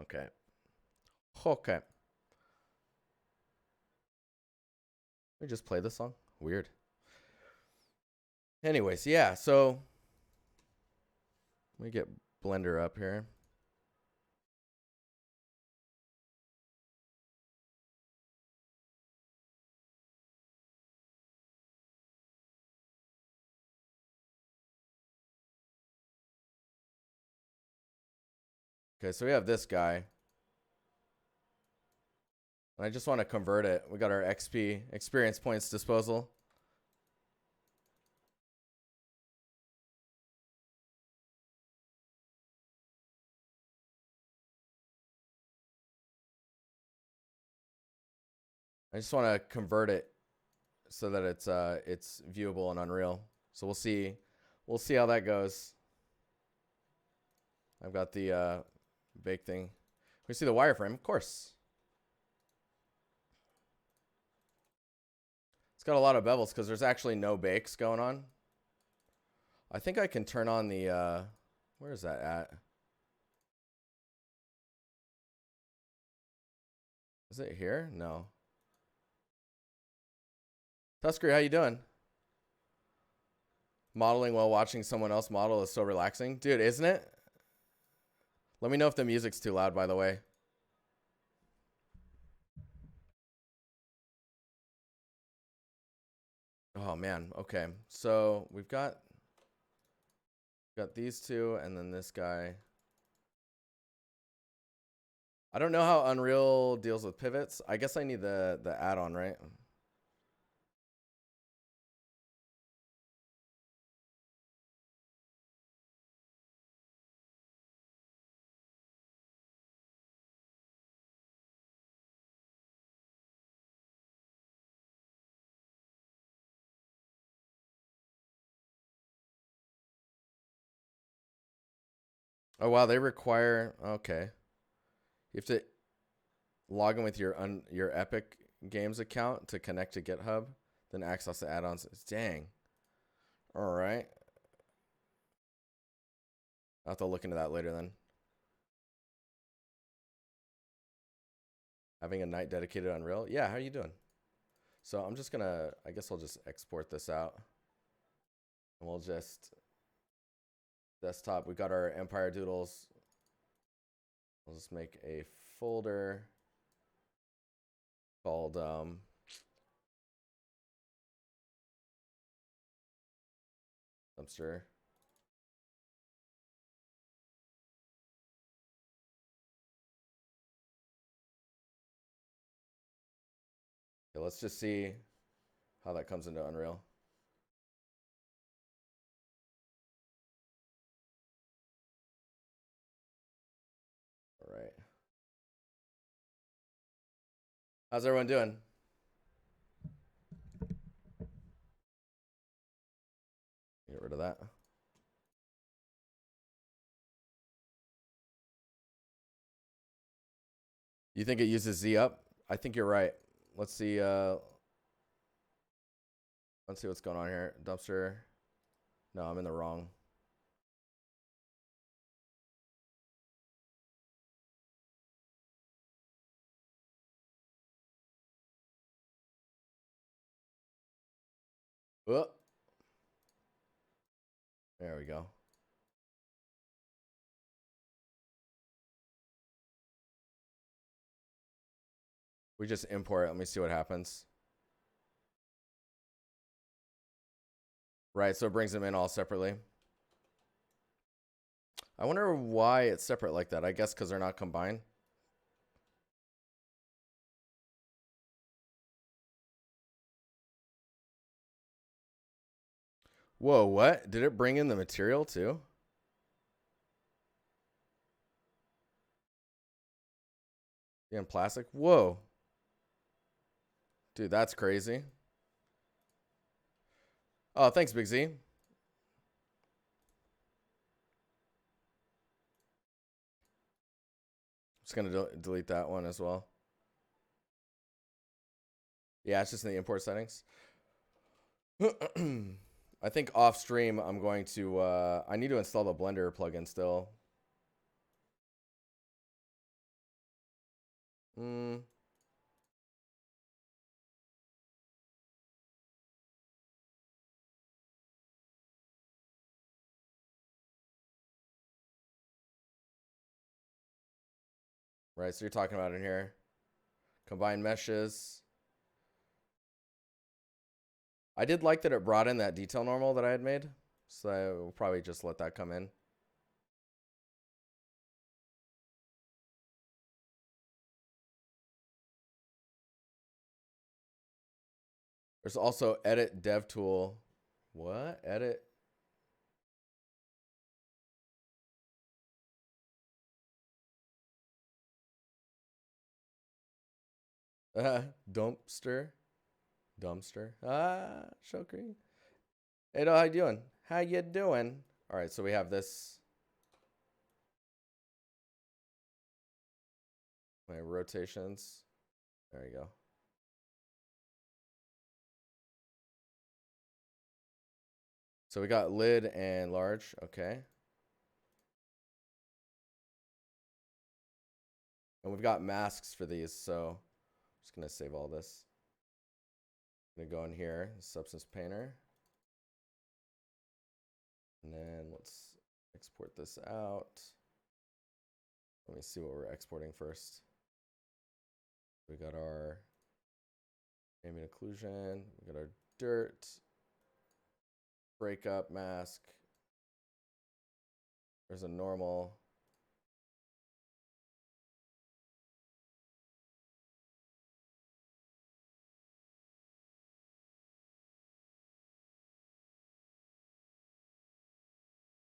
Okay. Okay. Let me just play this song. Weird. Anyways, yeah, so let me get Blender up here. Okay, so we have this guy. And I just want to convert it. We got our XP, experience points disposal. I just want to convert it so that it's viewable in Unreal. So we'll see how that goes. I've got the bake thing. We see the wireframe, of course. It's got a lot of bevels because there's actually no bakes going on. I think I can turn on the where is that at? Is it here? No. Tusker, how you doing? Modeling while watching someone else model is so relaxing. Dude, isn't it? Let me know if the music's too loud, by the way. Oh man, okay. So we've got these two and then this guy. I don't know how Unreal deals with pivots. I guess I need the add-on, right? Oh wow, they require okay. You have to log in with your Epic Games account to connect to GitHub, then access the add-ons. Dang. All right. I'll have to look into that later then. Having a night dedicated to Unreal. Yeah, how you doing? So I'm just gonna, I guess I'll just export this out. And we'll just desktop. We got our Empire Doodles. We'll just make a folder called dumpster. Okay, let's just see how that comes into Unreal. All right. How's everyone doing? Get rid of that. You think it uses Z up? I think you're right. Let's see. Let's see what's going on here. Dumpster. No, I'm in the wrong. Oh. There we go. We just import it. Let me see what happens. Right, so it brings them in all separately. I wonder why it's separate like that. I guess because they're not combined. Whoa, what? Did it bring in the material too? Yeah, in plastic? Whoa. Dude, that's crazy. Oh, thanks, Big Z. Just gonna delete that one as well. Yeah, it's just in the import settings. I think off stream I'm going to I need to install the Blender plugin still. Right, so you're talking about in here. Combined meshes. I did like that it brought in that detail normal that I had made. So I will probably just let that come in. There's also edit dev tool. What? Edit? Dumpster. Dumpster. Shokri. Hey, how you doing? How you doing? All right, so we have this. My rotations. There you go. So we got lid and large. Okay. And we've got masks for these, so I'm just gonna save all this. I'm gonna go in here, Substance Painter. And then let's export this out. Let me see what we're exporting first. We got our ambient occlusion, we got our dirt, breakup mask. There's a normal.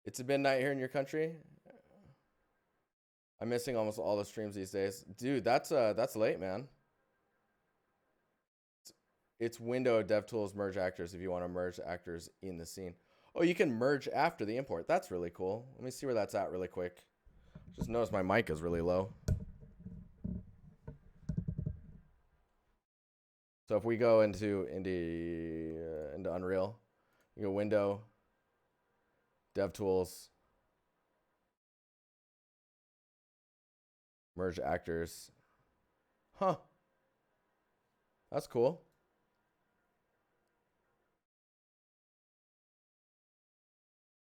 It's a midnight here in your country. I'm missing almost all the streams these days. Dude, that's late, man. It's window DevTools merge actors if you want to merge actors in the scene. Oh, you can merge after the import. That's really cool. Let me see where that's at really quick. Just notice my mic is really low. So if we go into Unreal, you go Window, DevTools, merge actors. Huh. That's cool.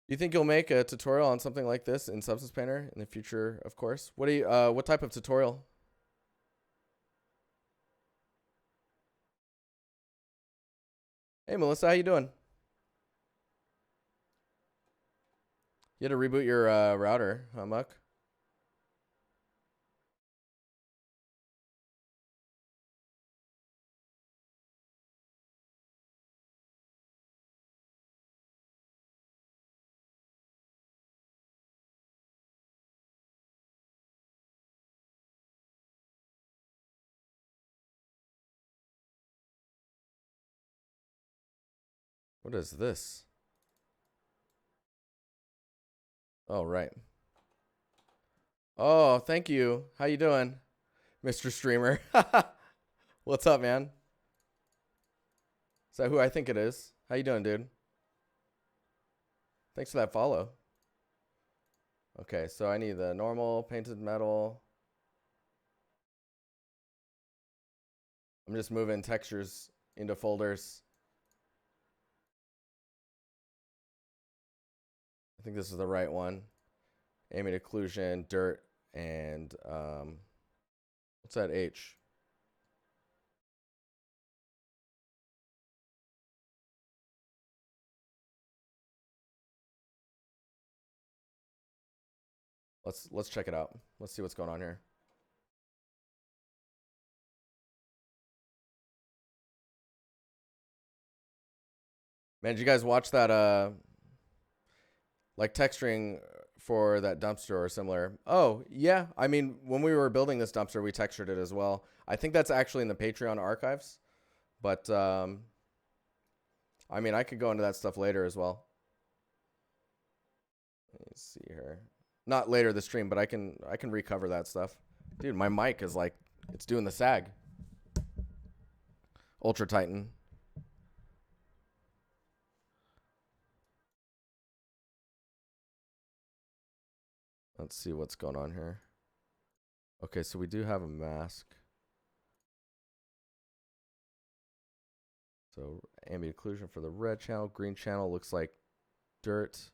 Do you think you'll make a tutorial on something like this in Substance Painter in the future, of course? What do you what type of tutorial? Hey Melissa, how you doing? You had to reboot your router, huh, Muck? What is this? Oh, right. Oh, thank you. How you doing, Mr. Streamer? What's up, man? Is that who I think it is? How you doing, dude? Thanks for that follow. Okay, so I need the normal painted metal. I'm just moving textures into folders. I think this is the right one. Ambient occlusion, dirt, and what's that H? Let's check it out. Let's see what's going on here. Man, did you guys watch that like texturing for that dumpster or similar? Oh, yeah. I mean, when we were building this dumpster, we textured it as well. I think that's actually in the Patreon archives. But I mean, I could go into that stuff later as well. Let me see here. Not later the stream, but I can recover that stuff. Dude, my mic is like it's doing the sag. Ultra Titan. Let's see what's going on here. Okay, so we do have a mask. So ambient occlusion for the red channel. Green channel looks like dirt.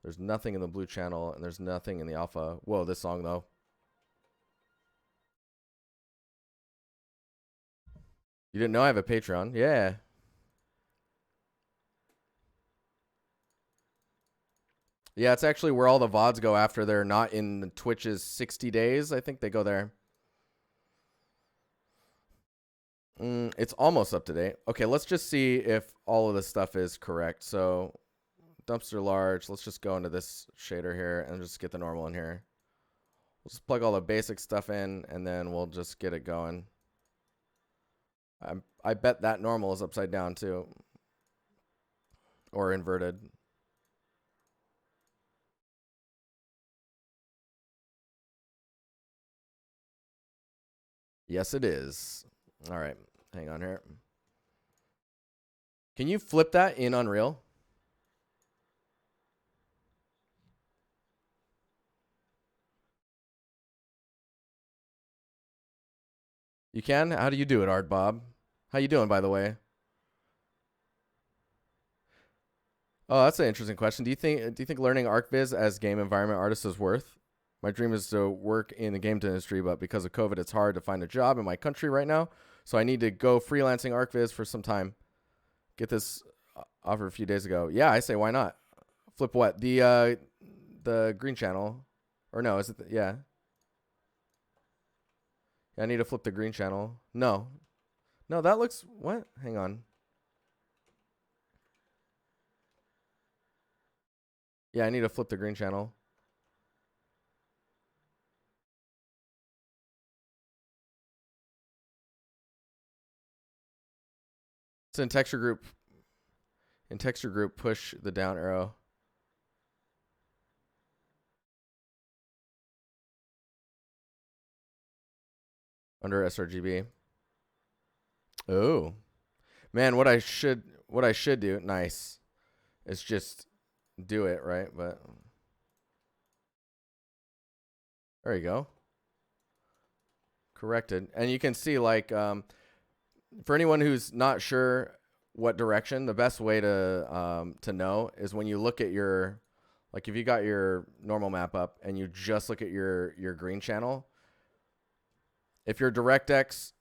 There's nothing in the blue channel, and there's nothing in the alpha. Whoa, this song, though. You didn't know I have a Patreon? Yeah. Yeah, it's actually where all the VODs go after they're not in Twitch's 60 days. I think they go there. It's almost up to date. Okay, let's just see if all of this stuff is correct. So dumpster large. Let's just go into this shader here and just get the normal in here. We'll just plug all the basic stuff in, and then we'll just get it going. I bet that normal is upside down too. Or inverted. Yes, it is. All right. Hang on here. Can you flip that in Unreal? You can? How do you do it, Art Bob? How you doing, by the way? Oh, that's an interesting question. Do you think learning ArcViz as game environment artist is worth? My dream is to work in the game industry, but because of COVID, it's hard to find a job in my country right now. So I need to go freelancing ArcViz for some time. Get this offer a few days ago. Yeah, I say why not? Flip what? The green channel, or no? Is it? Yeah. I need to flip the green channel. No, that looks what? Hang on. Yeah, I need to flip the green channel. It's in texture group. In texture group, push the down arrow. Under sRGB. Oh, man, what I should do, nice, is just do it, right? But there you go. Corrected. And you can see, like, for anyone who's not sure what direction, the best way to know is when you look at your, like, if you got your normal map up and you just look at your green channel, if your DirectX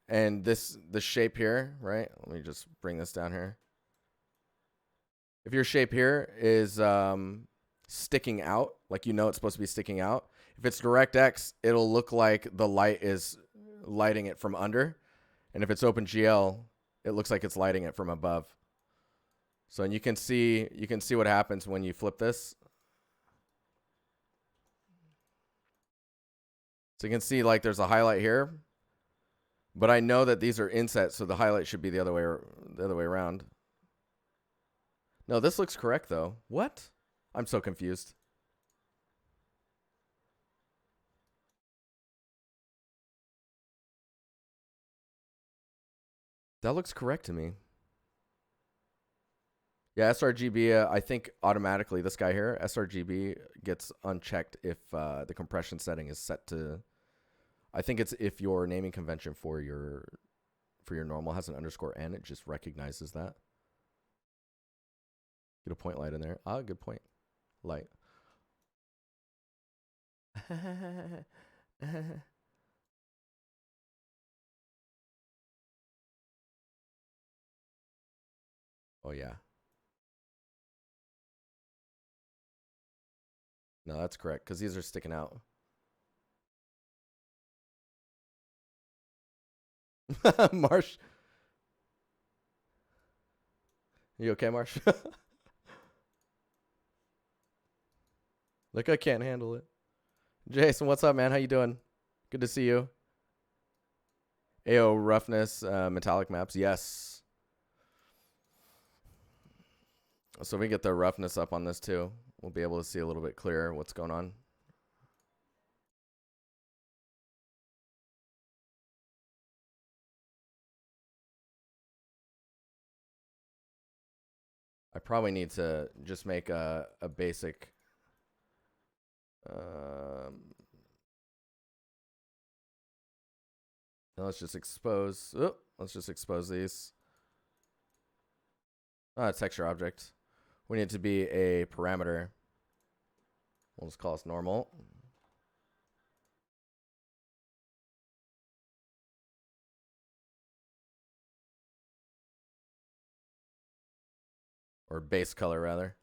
and the shape here, right? Let me just bring this down here. If your shape here is sticking out, like it's supposed to be sticking out, if it's DirectX, it'll look like the light is lighting it from under. And if it's OpenGL, it looks like it's lighting it from above. So and you can see what happens when you flip this. So you can see like there's a highlight here, but I know that these are inset, so the highlight should be the other way around. No, this looks correct though. What? I'm so confused. That looks correct to me. Yeah, sRGB, I think automatically, this guy here, sRGB gets unchecked if the compression setting is set to, I think it's if your naming convention for your normal has an _n, it just recognizes that. Get a point light in there. Ah, good point. Light. Oh, yeah. No, that's correct, because these are sticking out. Marsh. You okay, Marsh? Look, I can't handle it. Jason, what's up, man? How you doing? Good to see you. AO roughness, metallic maps. Yes. So we get the roughness up on this too. We'll be able to see a little bit clearer what's going on. I probably need to just make a basic now let's just expose these. Texture object. We need it to be a parameter. We'll just call this normal. Or base color, rather.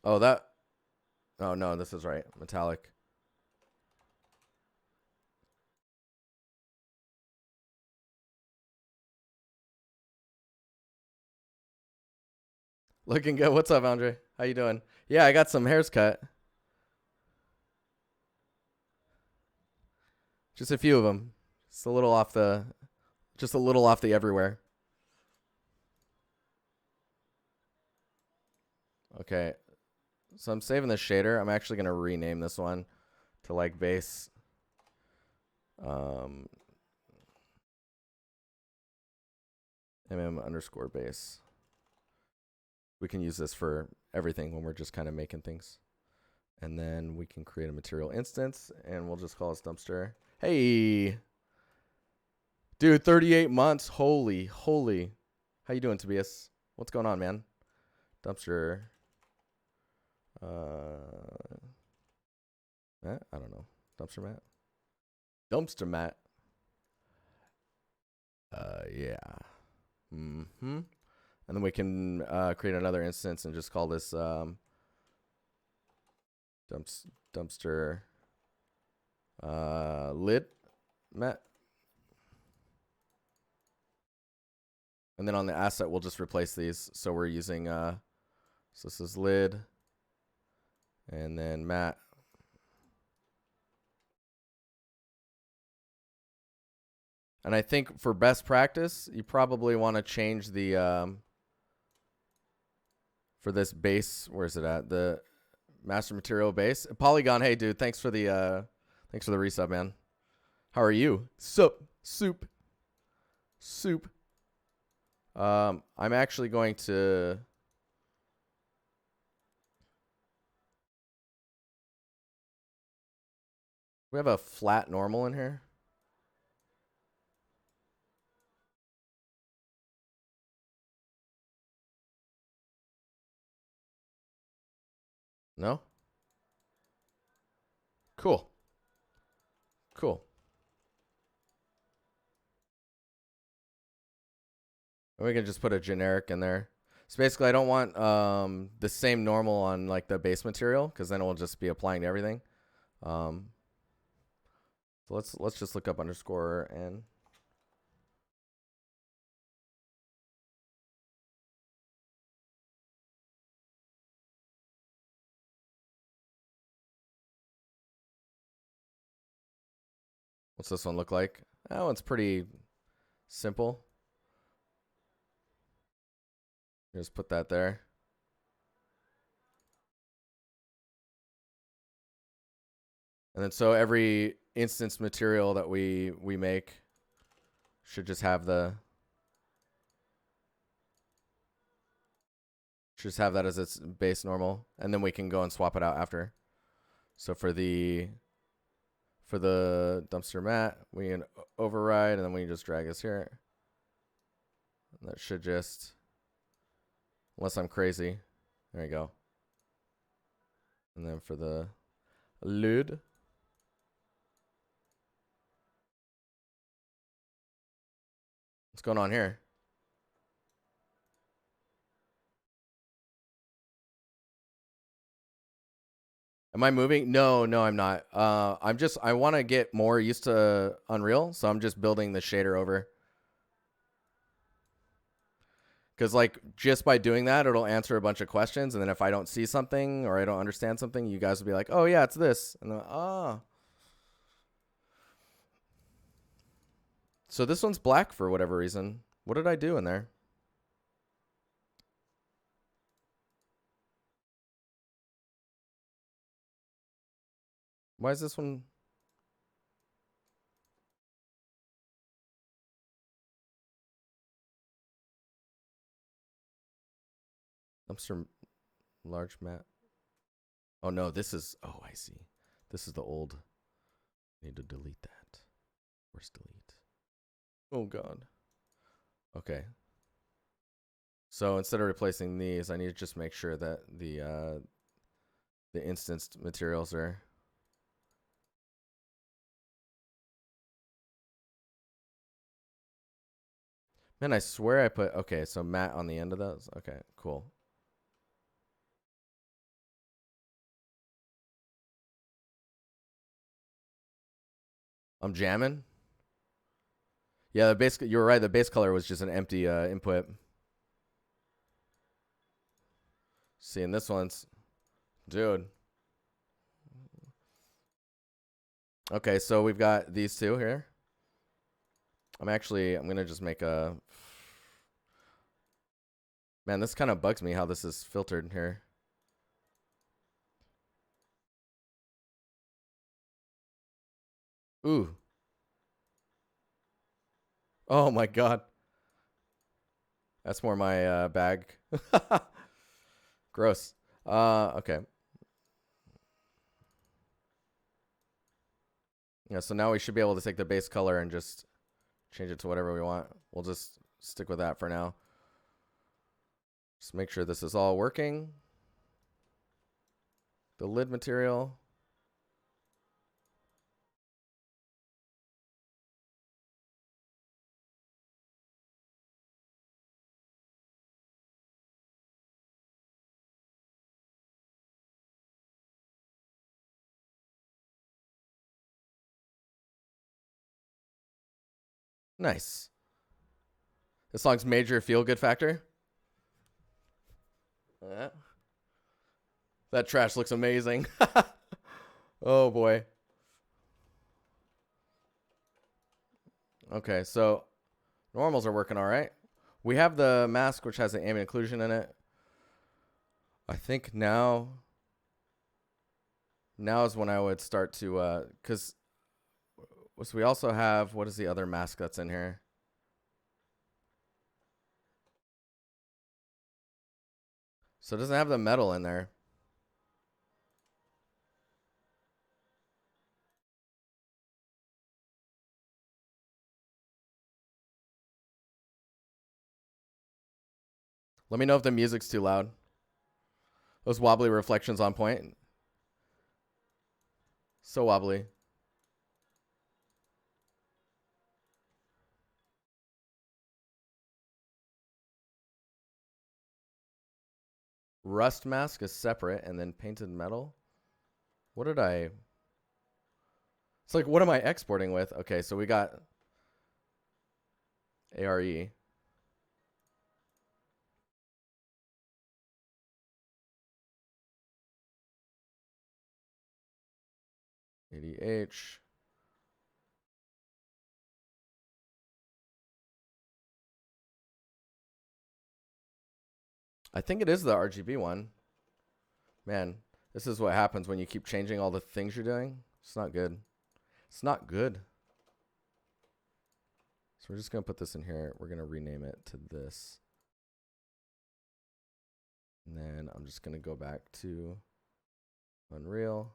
Oh, that. Oh, no, this is right. Metallic. Looking good. What's up, Andre? How you doing? Yeah, I got some hairs cut. Just a few of them. Just a little off the everywhere. Okay. So I'm saving the shader. I'm actually going to rename this one to like base. MM_base. We can use this for everything when we're just kind of making things. And then we can create a material instance and we'll just call this dumpster. Hey, dude, 38 months. Holy. How you doing, Tobias? What's going on, man? Dumpster. Matt? I don't know. Dumpster Matt? Dumpster Matt. Yeah. Mm-hmm. And then we can create another instance and just call this dumpster lid Matt. And then on the asset, we'll just replace these. So we're using, so this is lid and then Matt. And I think for best practice, you probably want to change the, for this base, where is it at? The master material base. Polygon, hey dude, thanks for the resub, man. How are you? Soup. I'm actually going to we have a flat normal in here. No? Cool. And we can just put a generic in there. So basically I don't want the same normal on like the base material because then it will just be applying to everything. So let's just look up underscore n. What's this one look like? That one's pretty simple. Just put that there. And then so every instance material that we make should just have that as its base normal, and then we can go and swap it out after. So for the dumpster mat, we can override, and then we can just drag this here. And that should just, unless I'm crazy, there you go. And then for the lid, what's going on here? Am I moving? No, I'm not. I want to get more used to Unreal, so I'm just building the shader over. Because like just by doing that, it'll answer a bunch of questions, and then if I don't see something or I don't understand something, you guys will be like, "Oh yeah, it's this," and then So this one's black for whatever reason. What did I do in there? Why is this one? Dumpster large mat. Oh no, this is, oh, I see. This is the old. Need to delete that. Force delete. Oh god. Okay. So instead of replacing these, I need to just make sure that the instanced materials are. Man, I swear I put, okay, so matte on the end of those. Okay, cool. I'm jamming. Yeah, the base, you were right. The base color was just an empty input. See, and this one's, dude. Okay, so we've got these two here. I'm going to just make a, man, this kind of bugs me how this is filtered here. Ooh. Oh my god. That's more my bag. Gross. Okay. Yeah, so now we should be able to take the base color and just change it to whatever we want. We'll just stick with that for now. Just make sure this is all working. The lid material. Nice. This song's major feel-good factor. That trash looks amazing. Oh boy. Okay, so normals are working all right. We have the mask, which has the ambient occlusion in it. I think now is when I would start to, because so we also have, what is the other mask that's in here? So it doesn't have the metal in there. Let me know if the music's too loud. Those wobbly reflections on point. So wobbly. Rust mask is separate, and then painted metal. What did I... It's like, what am I exporting with? Okay, so we got ARE. ADH. I think it is the RGB one. Man, this is what happens when you keep changing all the things you're doing. It's not good. It's not good. So we're just going to put this in here. We're going to rename it to this. And then I'm just going to go back to Unreal.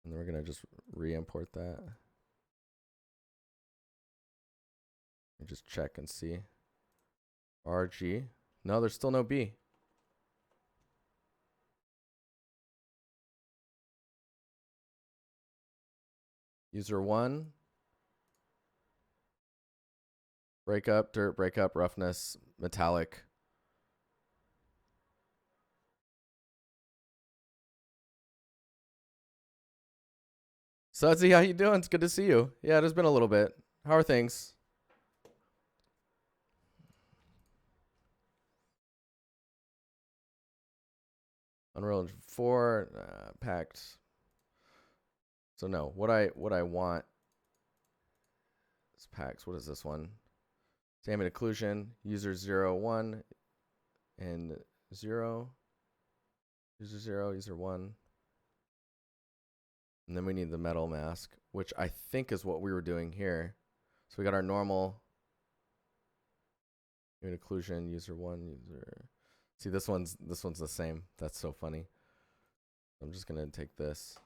And then we're going to just re-import that. And just check and see. RG. No, there's still no B. User 1. Breakup, dirt, breakup, roughness, metallic. Sudsy, how you doing? It's good to see you. Yeah, it has been a little bit. How are things? Unreal Engine 4, packed. So no, what I want is packs. What is this one? Ambient occlusion, user 0, 1, and 0. User 0, user 1. And then we need the metal mask, which I think is what we were doing here. So we got our normal ambient occlusion, user 1, user See, this one's the same. That's so funny. I'm just gonna take this.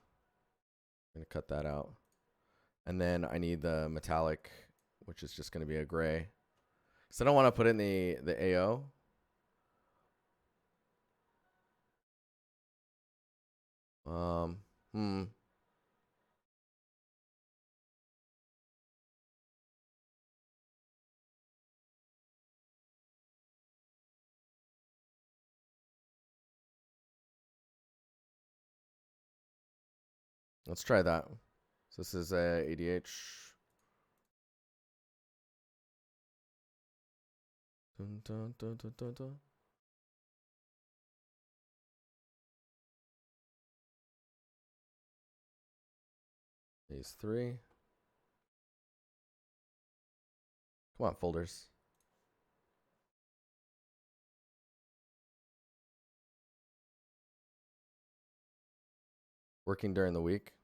I'm gonna cut that out. And then I need the metallic, which is just gonna be a gray. Because I don't want to put in the AO. Let's try that. So this is a ADH. Dun, dun, dun, dun, dun, dun. These three. Come on, folders. Working during the week.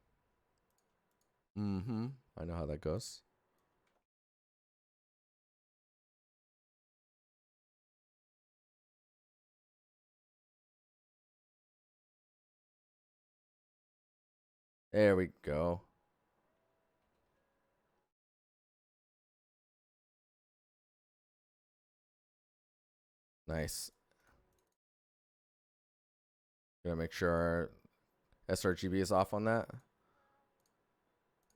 I know how that goes. There we go. Nice. Gotta make sure our sRGB is off on that.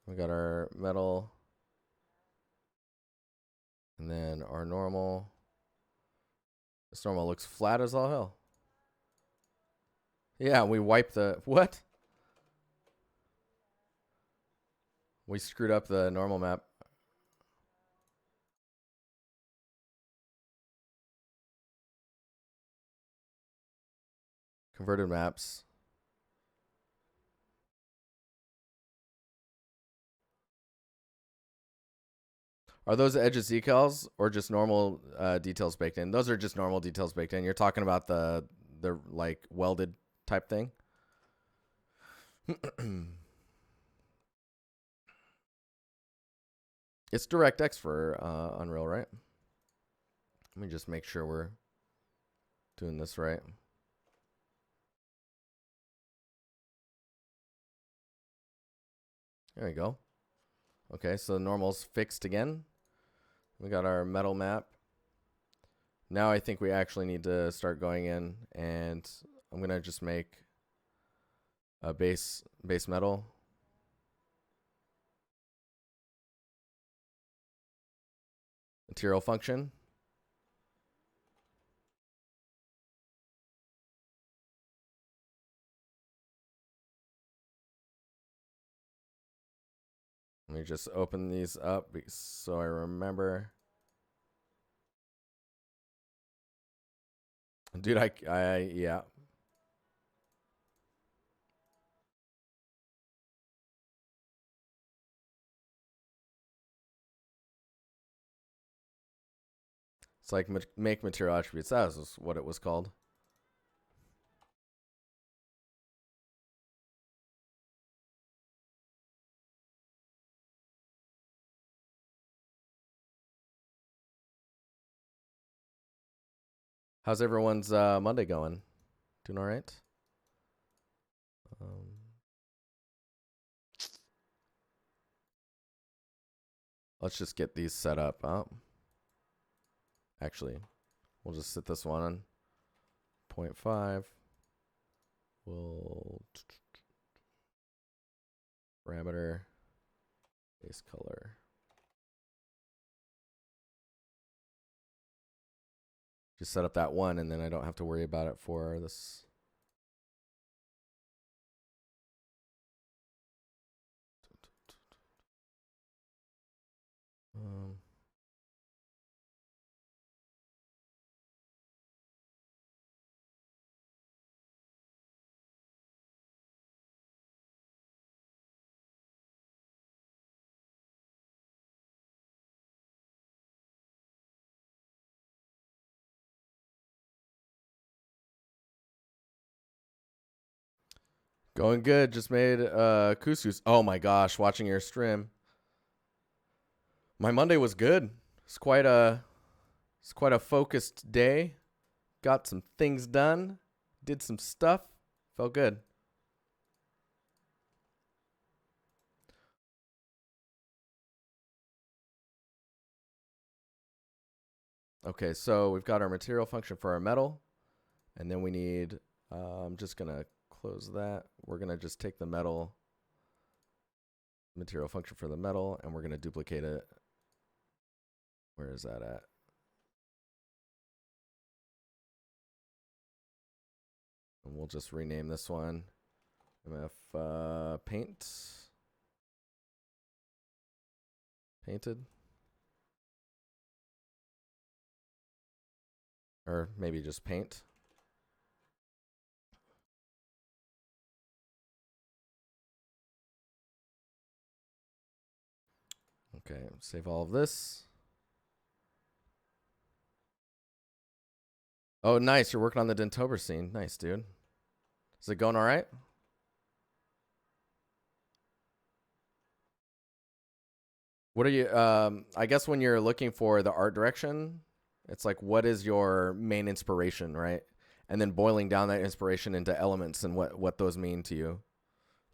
We got our metal. And then our normal. This normal looks flat as all hell. Yeah, we wiped the... What? We screwed up the normal map. Converted maps. Are those edges decals or just normal details baked in? Those are just normal details baked in. You're talking about the like welded type thing. It's DirectX for Unreal, right? Let me just make sure we're doing this right. There we go. Okay, so the normal's fixed again. We got our metal map. Now I think we actually need to start going in, and I'm gonna just make a base metal. Material function. Let me just open these up so I remember. Dude, yeah. It's like make material attributes. That was what it was called. How's everyone's Monday going? Doing all right? Let's just get these set up. Actually, we'll just set this one on 0.5. We'll parameter base color. Just set up that one, and then I don't have to worry about it for this. Going good. Just made couscous. Oh my gosh, watching your stream. My Monday was good. It's quite a focused day. got some things done, did some stuff, felt good. Okay, so we've got our material function for our metal, and then we need, I'm just gonna close that. We're gonna just take the metal material function for the metal, and we're gonna duplicate it. Where is that at? And we'll just rename this one MF painted. Or maybe just paint. Okay, save all of this. Oh, nice. You're working on the Dentober scene. Nice, dude. Is it going all right? What are you, I guess when you're looking for the art direction, it's like, what is your main inspiration, right? And then boiling down that inspiration into elements and what those mean to you.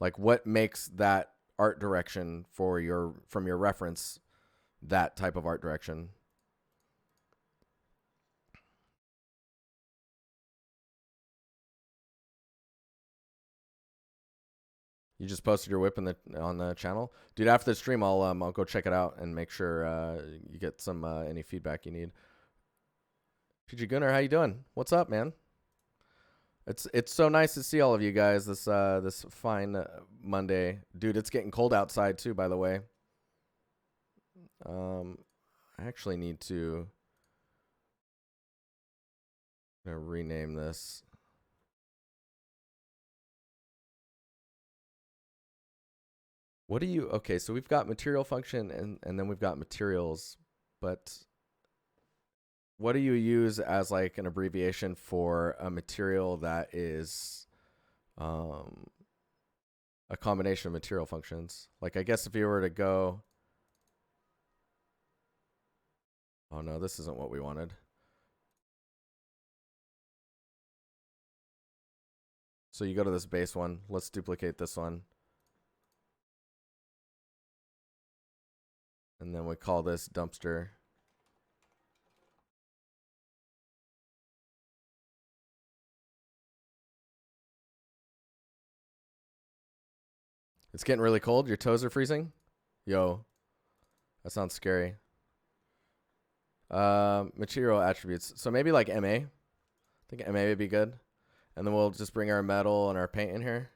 Like, what makes that art direction for from your reference that type of art direction? You just posted your whip on the channel, dude. After the stream, I'll go check it out and make sure you get some any feedback you need. PG Gunnar, how you doing? What's up, man? It's so nice to see all of you guys this fine Monday, dude. It's getting cold outside too, by the way. I actually need to rename this. What do you, okay, so we've got material function and then we've got materials, but what do you use as like an abbreviation for a material that is a combination of material functions? Like, I guess if you were to go, oh no, this isn't what we wanted. So you go to this base one, let's duplicate this one. And then we call this dumpster. It's getting really cold. Your toes are freezing? Yo, that sounds scary. Material attributes. So maybe like MA. I think MA would be good. And then we'll just bring our metal and our paint in here.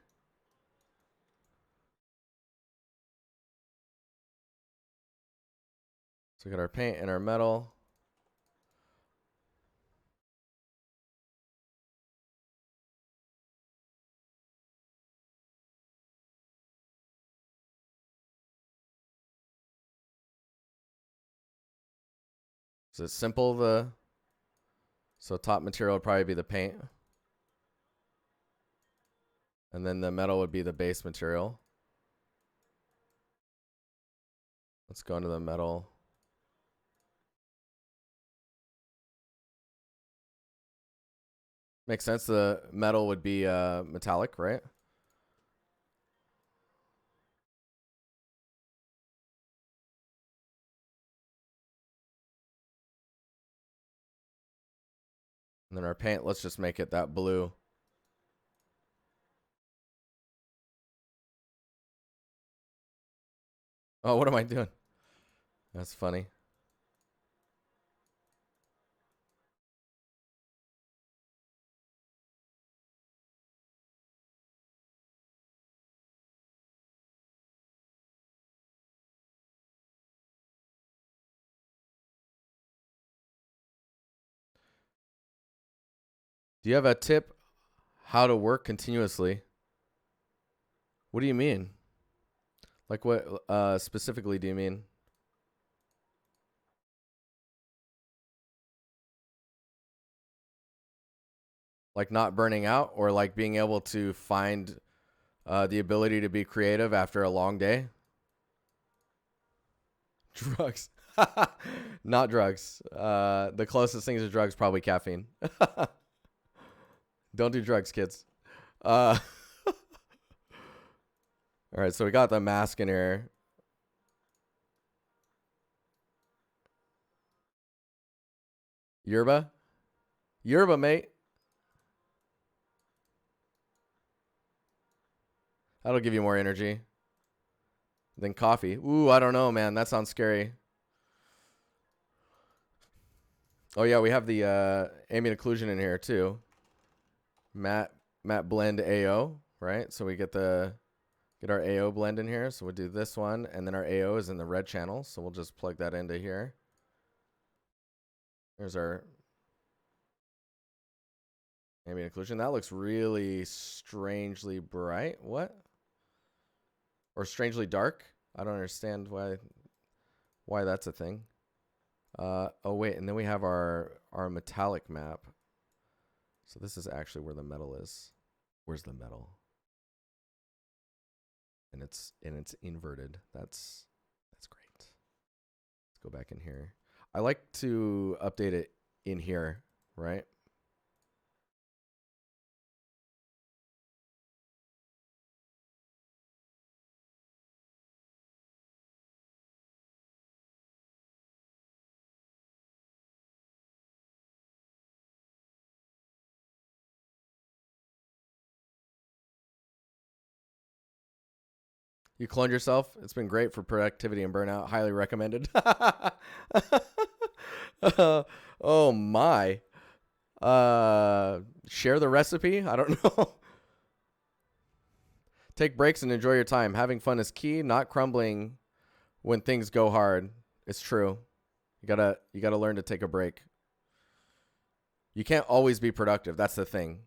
So we got our paint and our metal. Is it simple? So top material would probably be the paint. And then the metal would be the base material. Let's go into the metal. Makes sense. The metal would be metallic, right? And then our paint, let's just make it that blue. Oh, what am I doing? That's funny. Do you have a tip how to work continuously? What do you mean? Like what specifically do you mean? Like not burning out, or like being able to find the ability to be creative after a long day? Drugs. Not drugs. The closest thing to drugs, probably caffeine. Don't do drugs, kids. All right, so we got the mask in here. Yerba? Yerba, mate. That'll give you more energy than coffee. Ooh, I don't know, man. That sounds scary. Oh, yeah, we have the ambient occlusion in here, too. Matte blend AO, right? So we get our AO blend in here. So we'll do this one, and then our AO is in the red channel. So we'll just plug that into here. There's our ambient occlusion. That looks really strangely bright. What? Or strangely dark? I don't understand why that's a thing. Oh wait, and then we have our metallic map. So this is actually where the metal is. Where's the metal? And it's inverted. That's great. Let's go back in here. I like to update it in here, right? You cloned yourself. It's been great for productivity and burnout. Highly recommended. Oh my. Share the recipe? I don't know. Take breaks and enjoy your time. Having fun is key, not crumbling when things go hard. It's true. You gotta learn to take a break. You can't always be productive. That's the thing.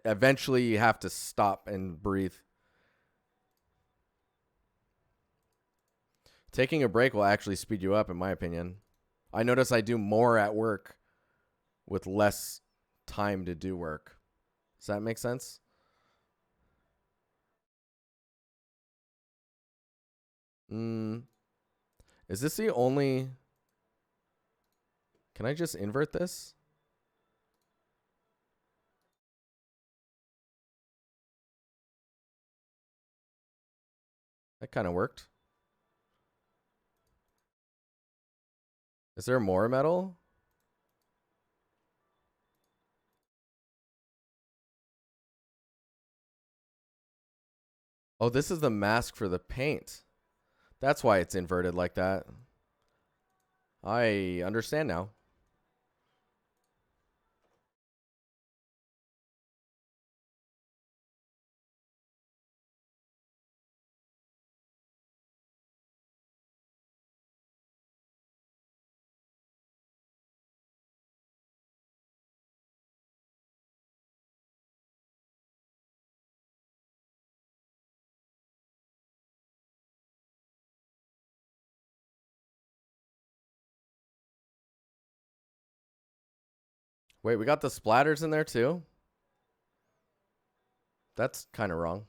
Eventually you have to stop and breathe. Taking a break will actually speed you up, in my opinion. I notice I do more at work with less time to do work. Does that make sense? Is this the only... Can I just invert this? That kind of worked. Is there more metal? Oh, this is the mask for the paint. That's why it's inverted like that. I understand now. Wait, we got the splatters in there too? That's kind of wrong.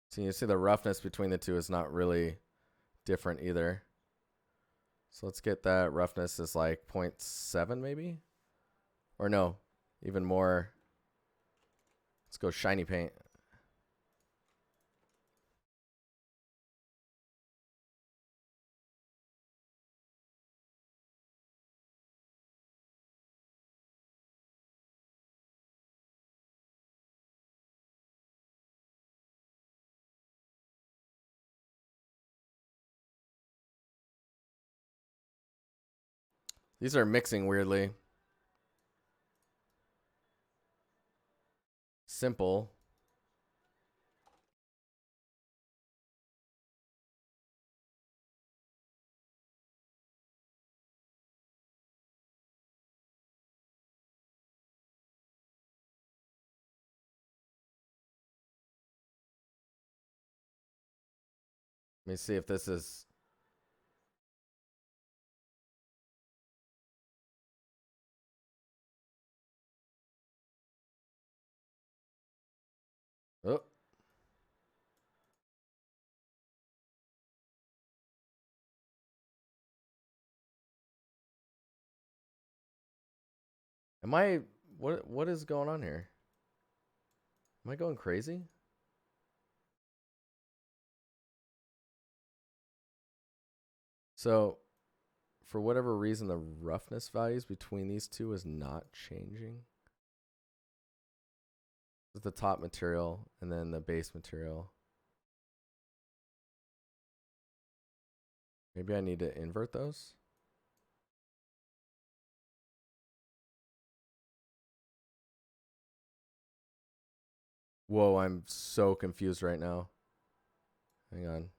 So you see the roughness between the two is not really different either. So let's get that roughness is like 0.7 maybe? Or no, even more. Let's go shiny paint. These are mixing weirdly. Simple. Let me see if this is... Oh. Am I, what is going on here? Am I going crazy? So for whatever reason, the roughness values between these two is not changing. This is the top material and then the base material. Maybe I need to invert those. Whoa, I'm so confused right now. Hang on.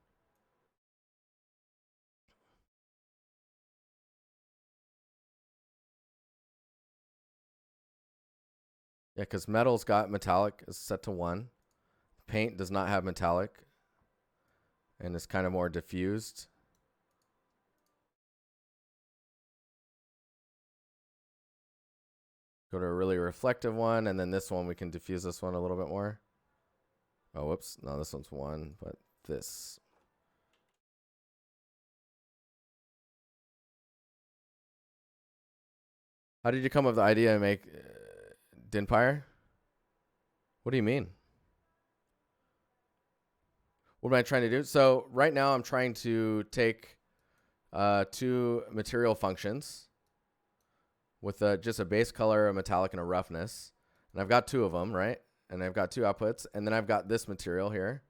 Yeah, because metal's got metallic is set to 1. Paint does not have metallic and is kind of more diffused. Go to a really reflective one, and then this one, we can diffuse this one a little bit more. Oh, whoops. No, this one's 1, but this. How did you come up with the idea to make Dinpire? What do you mean? What am I trying to do? So right now I'm trying to take 2 material functions with just a base color, a metallic, and a roughness. And I've got 2 of them, right? And I've got 2 outputs. And then I've got this material here,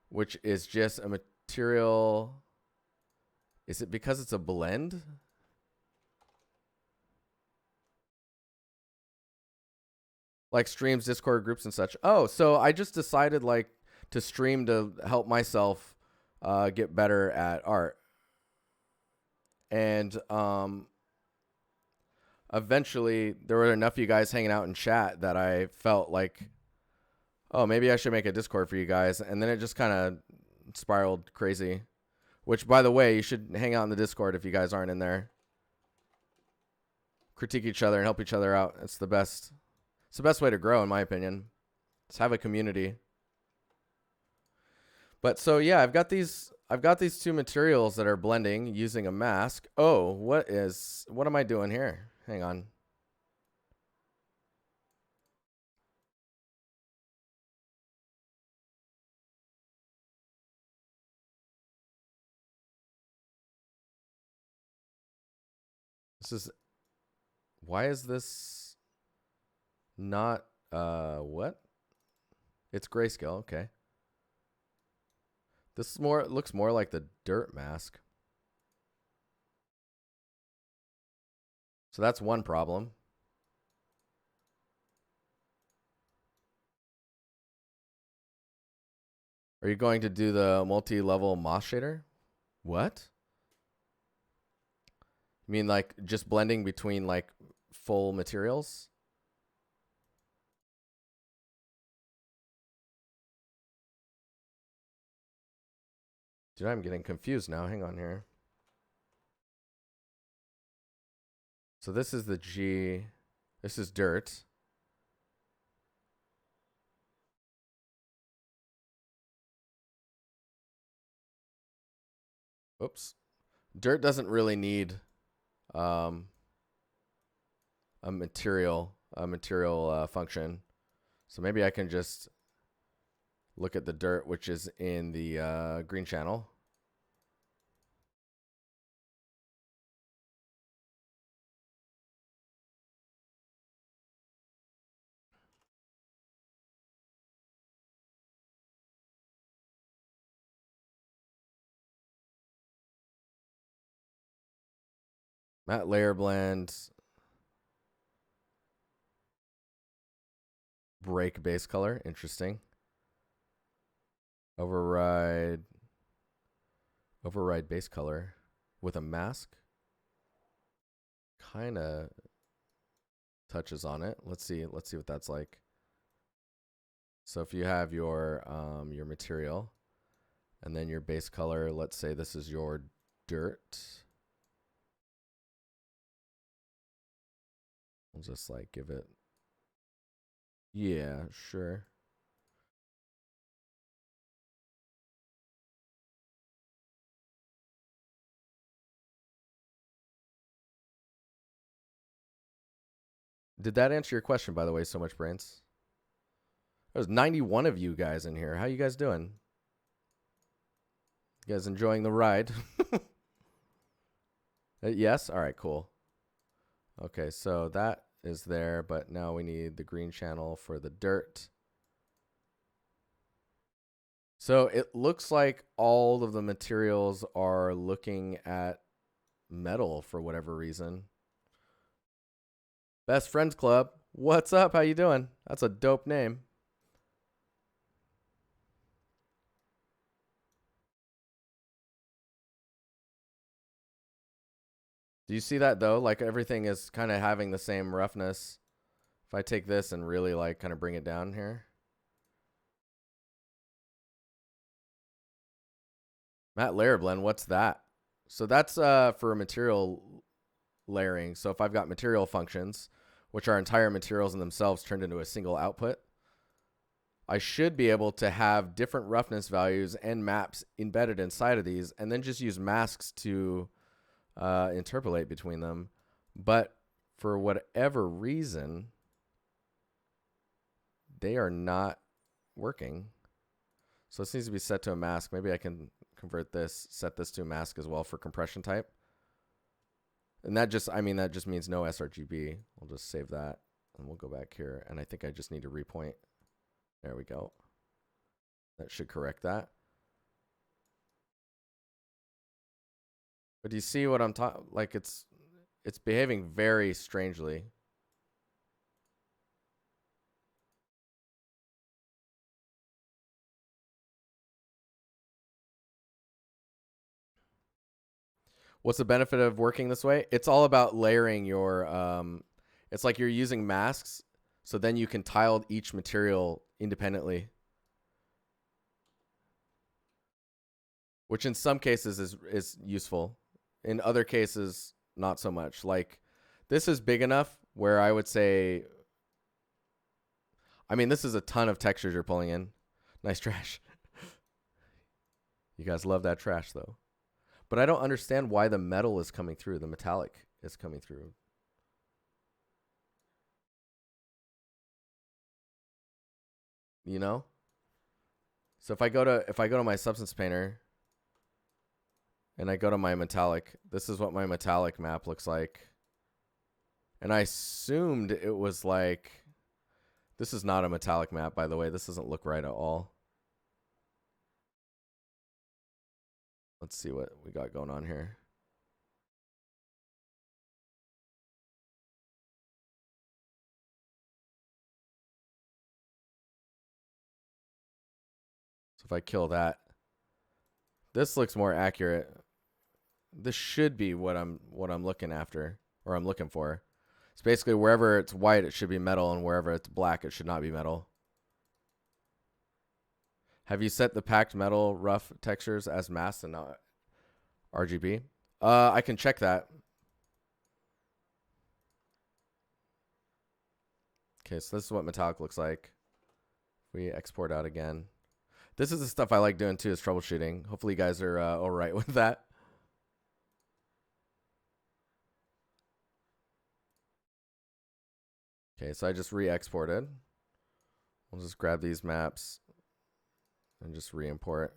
which is just a material. Is it because it's a blend? Like streams, Discord groups, and such. Oh, so I just decided like to stream to help myself get better at art. And eventually there were enough of you guys hanging out in chat that I felt like, oh, maybe I should make a Discord for you guys. And then it just kind of spiraled crazy. Which, by the way, you should hang out in the Discord if you guys aren't in there. Critique each other and help each other out. It's the best. It's the best way to grow, in my opinion. Let's have a community. But so yeah, I've got these 2 materials that are blending using a mask. Oh, what am I doing here? Hang on. Why is this not what? It's grayscale, okay. This is looks more like the dirt mask. So that's one problem. Are you going to do the multi-level moss shader? What? You mean like just blending between like full materials? Dude, I'm getting confused now. Hang on here. So this is the G. This is dirt. Oops. Dirt doesn't really need a material function. So maybe I can just look at the dirt, which is in the green channel. Matte layer blend. Break base color. Interesting. Override base color with a mask. Kind of touches on it. Let's see what that's like. So if you have your material and then your base color, let's say this is your dirt. We'll just like give it, yeah, sure. Did that answer your question, by the way? So much brains. There's 91 of you guys in here. How you guys doing? You guys enjoying the ride? Yes? All right, cool. Okay, so that is there, but now we need the green channel for the dirt. So it looks like all of the materials are looking at metal for whatever reason. Best Friends Club. What's up? How you doing? That's a dope name. Do you see that though? Like everything is kind of having the same roughness. If I take this and really like kind of bring it down here. Matte layer blend, what's that? So that's for material layering. So if I've got material functions, which are entire materials in themselves turned into a single output, I should be able to have different roughness values and maps embedded inside of these, and then just use masks to interpolate between them. But for whatever reason, they are not working. So this needs to be set to a mask. Maybe I can convert this, set this to a mask as well for compression type. And that just, I mean, that just means no sRGB. We'll just save that and we'll go back here. And I think I just need to repoint. There we go. That should correct that. But do you see what I'm talking? Like it's behaving very strangely. What's the benefit of working this way? It's all about layering your, it's like you're using masks, so then you can tile each material independently. Which in some cases is useful. In other cases, not so much. Like this is big enough where I would say, I mean, this is a ton of textures you're pulling in. Nice trash. You guys love that trash though. But I don't understand why the metal is coming through. The metallic is coming through. You know? So if I go to my substance painter and I go to my metallic, this is what my metallic map looks like. And I assumed it was like, this is not a metallic map, by the way. This doesn't look right at all. Let's see what we got going on here. So if I kill that, this looks more accurate. This should be what I'm looking after, or I'm looking for. It's basically wherever it's white, it should be metal, and wherever it's black, it should not be metal. Have you set the packed metal rough textures as masks and not RGB? I can check that. Okay, so this is what metallic looks like. We export out again. This is the stuff I like doing too, is troubleshooting. Hopefully you guys are all right with that. Okay, so I just re-exported. We'll just grab these maps and just re-import.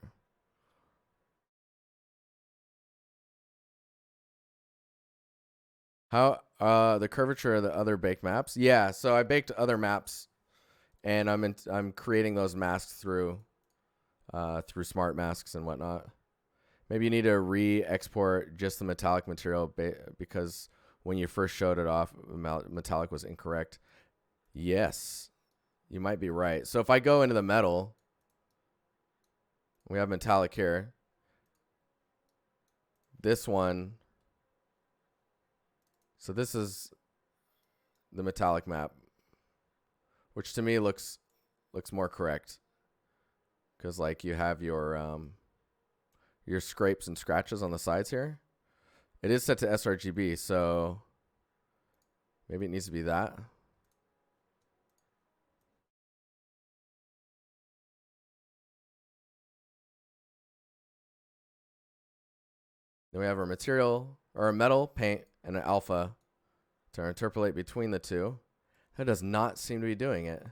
How the curvature of the other baked maps? Yeah, so I baked other maps, and I'm creating those masks through smart masks and whatnot. Maybe you need to re-export just the metallic material because when you first showed it off, metallic was incorrect. Yes, you might be right. So if I go into the metal, we have metallic here. This one. So this is the metallic map, which to me looks more correct. Because like you have your scrapes and scratches on the sides here. It is set to sRGB, so maybe it needs to be that. Then we have our material, or a metal, paint, and an alpha to interpolate between the two. That does not seem to be doing it.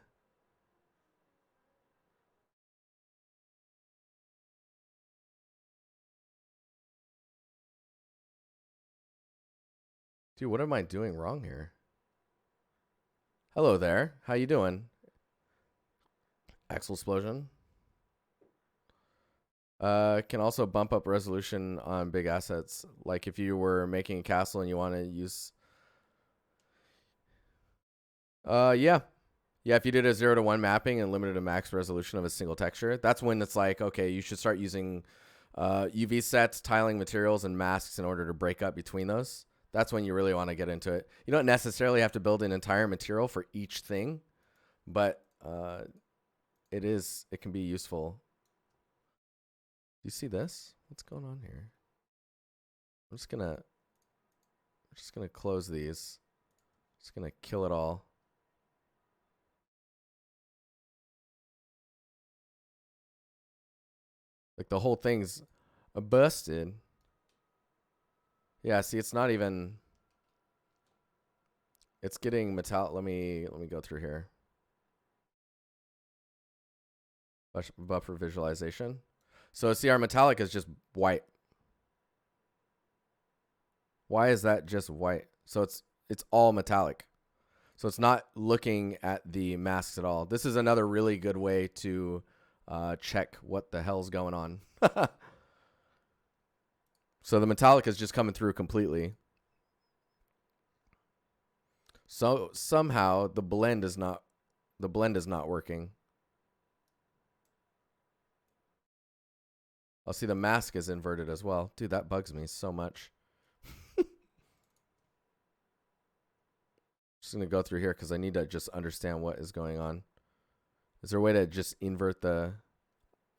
Dude, what am I doing wrong here? Hello there. How you doing? Axle explosion. Can also bump up resolution on big assets. Like if you were making a castle and you want to use... Yeah. Yeah, if you did a 0 to 1 mapping and limited to max resolution of a single texture, that's when it's like, okay, you should start using UV sets, tiling materials, and masks in order to break up between those. That's when you really want to get into it. You don't necessarily have to build an entire material for each thing, but it can be useful. Do you see this? What's going on here? I'm just gonna close these. Just gonna kill it all. Like the whole thing's busted. Yeah, see, it's not even. It's getting metallic. Let me go through here. Buffer visualization. So see, our metallic is just white. Why is that just white? So it's all metallic. So it's not looking at the masks at all. This is another really good way to check what the hell's going on. So the metallic is just coming through completely. So somehow the blend is not working. I'll see the mask is inverted as well. Dude, that bugs me so much. Just gonna go through here because I need to just understand what is going on. Is there a way to just invert the...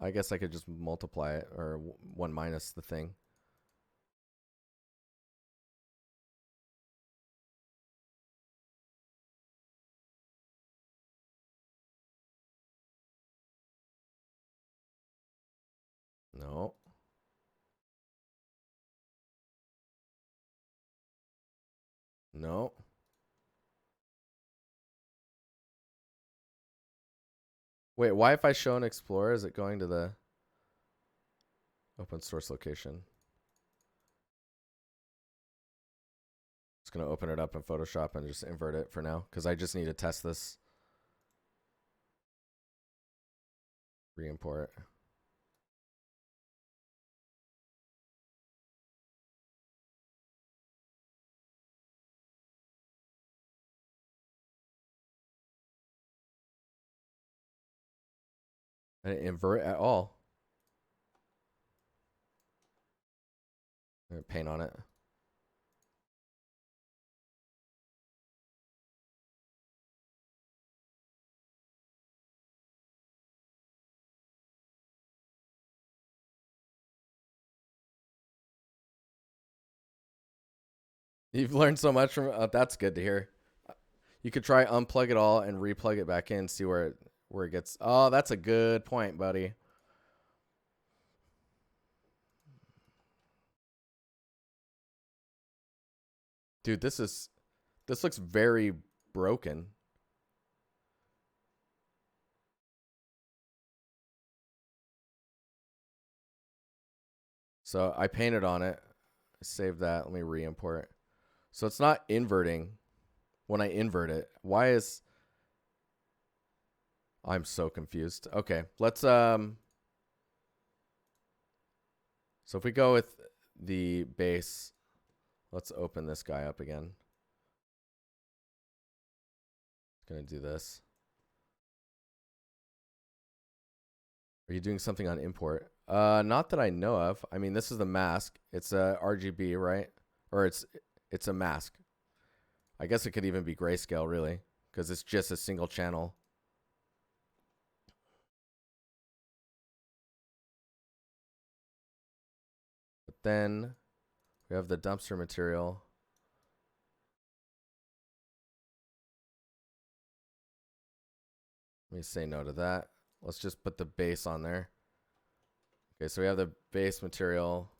I guess I could just multiply it, or 1 minus the thing. No. No. Wait, why if I show an Explorer, is it going to the open source location? Just going to open it up in Photoshop and just invert it for now, because I just need to test this. Re-import. I didn't invert at all. Paint on it. You've learned so much from... that's good to hear. You could try unplug it all and replug it back in, see where it gets... Oh, that's a good point, buddy. Dude, this looks very broken. So I painted on it. Save that. Let me re-import. So it's not inverting when I invert it. Why is... I'm so confused. Okay, let's... So if we go with the base, let's open this guy up again. Gonna do this. Are you doing something on import? Not that I know of. I mean, this is the mask. It's a RGB, right? Or it's a mask. I guess it could even be grayscale, really, because it's just a single channel. But then we have the dumpster material. Let me say no to that. Let's just put the base on there. Okay, so we have the base material.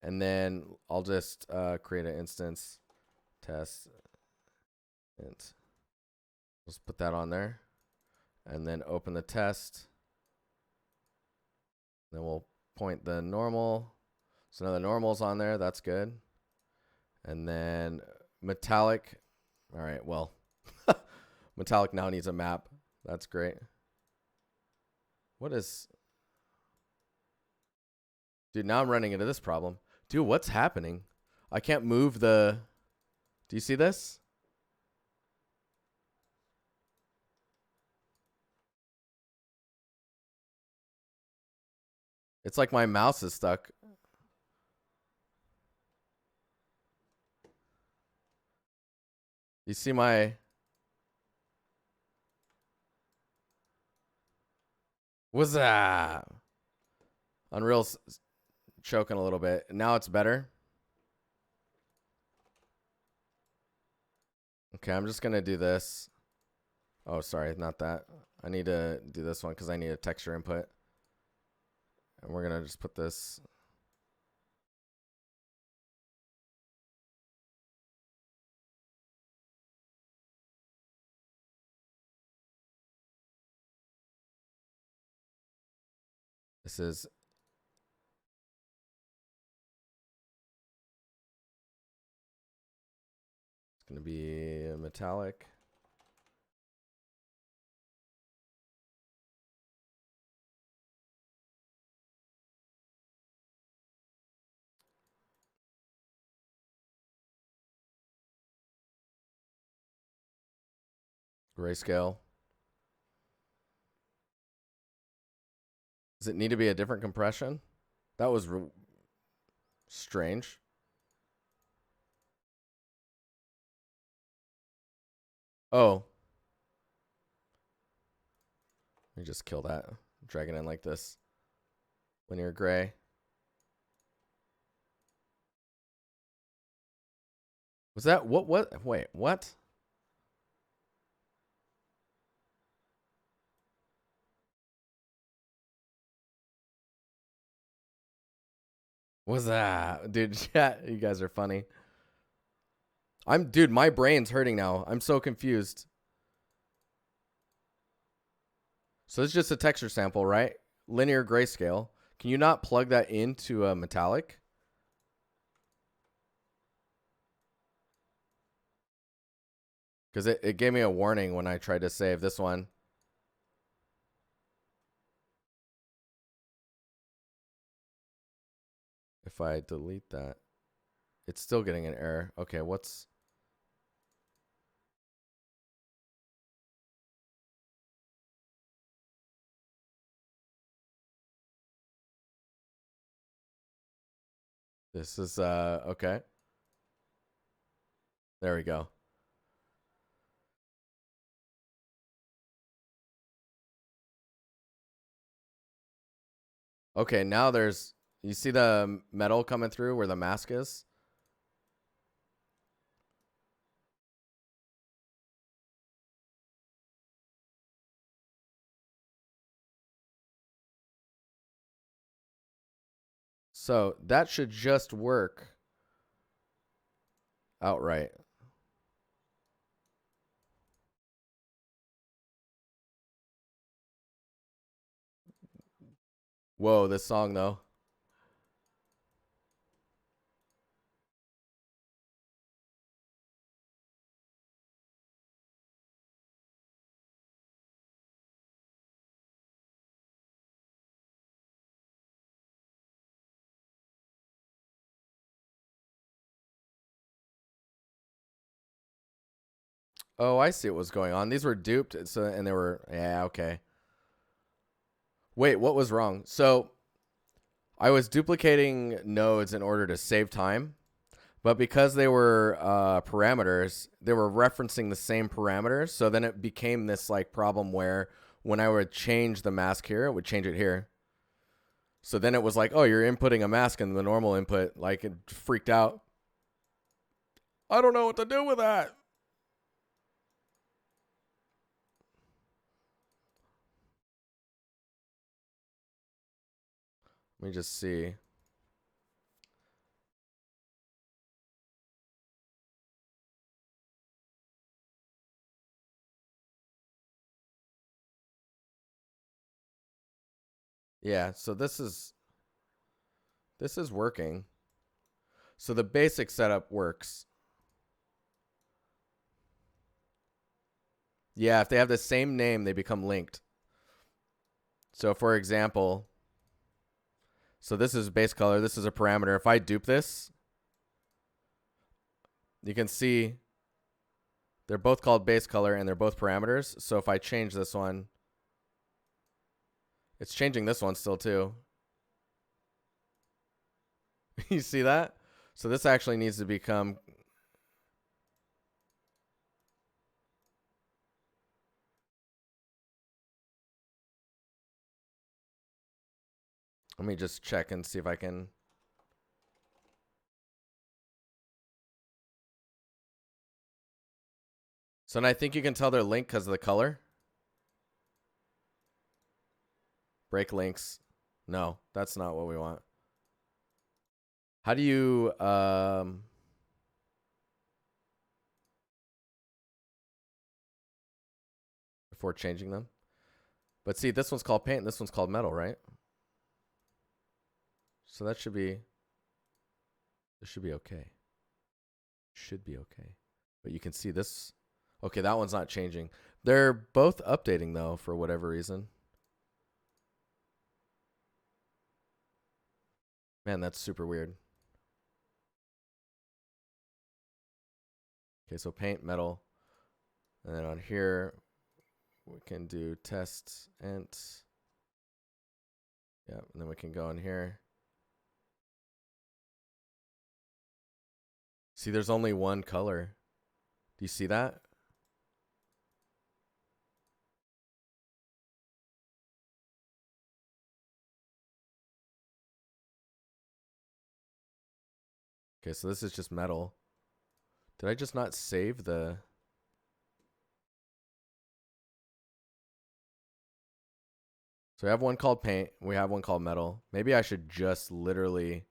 And then I'll just create an instance test and let's put that on there and then open the test. Then we'll point the normal. So now the normal's on there. That's good. And then metallic. All right, well, metallic now needs a map. That's great. What is... Dude, now I'm running into this problem. Dude, what's happening? I can't move the... Do you see this? It's like my mouse is stuck. You see my... What's that? Unreal's choking a little bit. Now it's better. Okay, I'm just going to do this. Oh, sorry, not that. I need to do this one because I need a texture input. And we're going to just put this... This is... It's going to be a metallic. Grayscale. Does it need to be a different compression? That was strange. Oh. Let me just kill that. Drag it in like this. Linear gray. Was that what? Wait, what? What's that? Dude, chat, you guys are funny. Dude, my brain's hurting now. I'm so confused. So it's just a texture sample, right? Linear grayscale. Can you not plug that into a metallic? Because it gave me a warning when I tried to save this one. If I delete that, it's still getting an error. Okay, what's... This is, okay. There we go. Okay, now there's... You see the metal coming through where the mask is? So that should just work outright. Whoa, this song though. Oh, I see what was going on. These were duped, so and they were... Yeah, okay. Wait, what was wrong? So I was duplicating nodes in order to save time, but because they were parameters, they were referencing the same parameters. So then it became this like problem where when I would change the mask here, it would change it here. So then it was like, oh, you're inputting a mask in the normal input. Like, it freaked out. I don't know what to do with that. Let me just see. Yeah, so this is working. So the basic setup works. Yeah, if they have the same name, they become linked. So for example, so this is base color, this is a parameter. If I dupe this, you can see they're both called base color and they're both parameters. So if I change this one, it's changing this one still too. You see that? So this actually needs to become... Let me just check and see if I can... So and I think you can tell they're linked because of the color. Break links. No, that's not what we want. How do you... before changing them? But see, this one's called paint and this one's called metal, right? So that should be... This should be okay. Should be okay. But you can see this... Okay, that one's not changing. They're both updating, though, for whatever reason. Man, that's super weird. Okay, so paint, metal. And then on here, we can do test int. Yeah, and then we can go in here. See, there's only one color. Do you see that? Okay, so this is just metal. Did I just not save the... So we have one called paint. We have one called metal. Maybe I should just literally...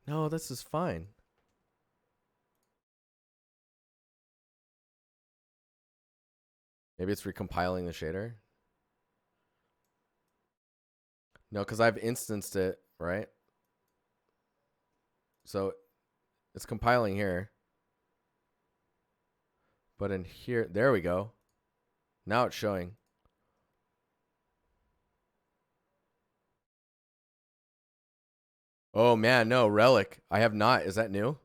No, this is fine. Maybe it's recompiling the shader. No, because I've instanced it, right? So it's compiling here. But in here, there we go. Now it's showing. Oh man, no, Relic. I have not. Is that new?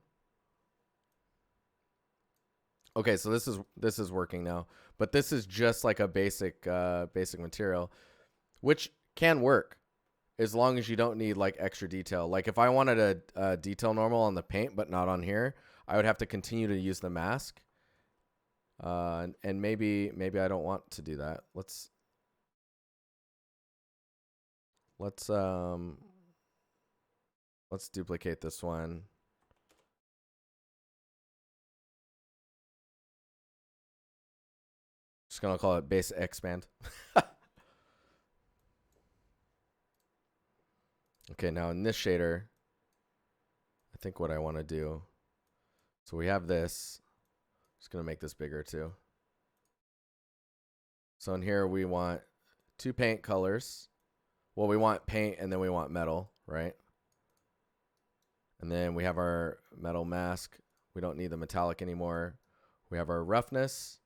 Okay, so this is working now. But this is just like a basic basic material, which can work as long as you don't need like extra detail. Like if I wanted a detail normal on the paint but not on here, I would have to continue to use the mask. And maybe I don't want to do that. Let's duplicate this one. Just gonna call it base expand. Okay, now in this shader, I think what I want to do. So we have this. Just gonna make this bigger too. So in here we want two paint colors. Well, we want paint and then we want metal, right? And then we have our metal mask. We don't need the metallic anymore. We have our roughness.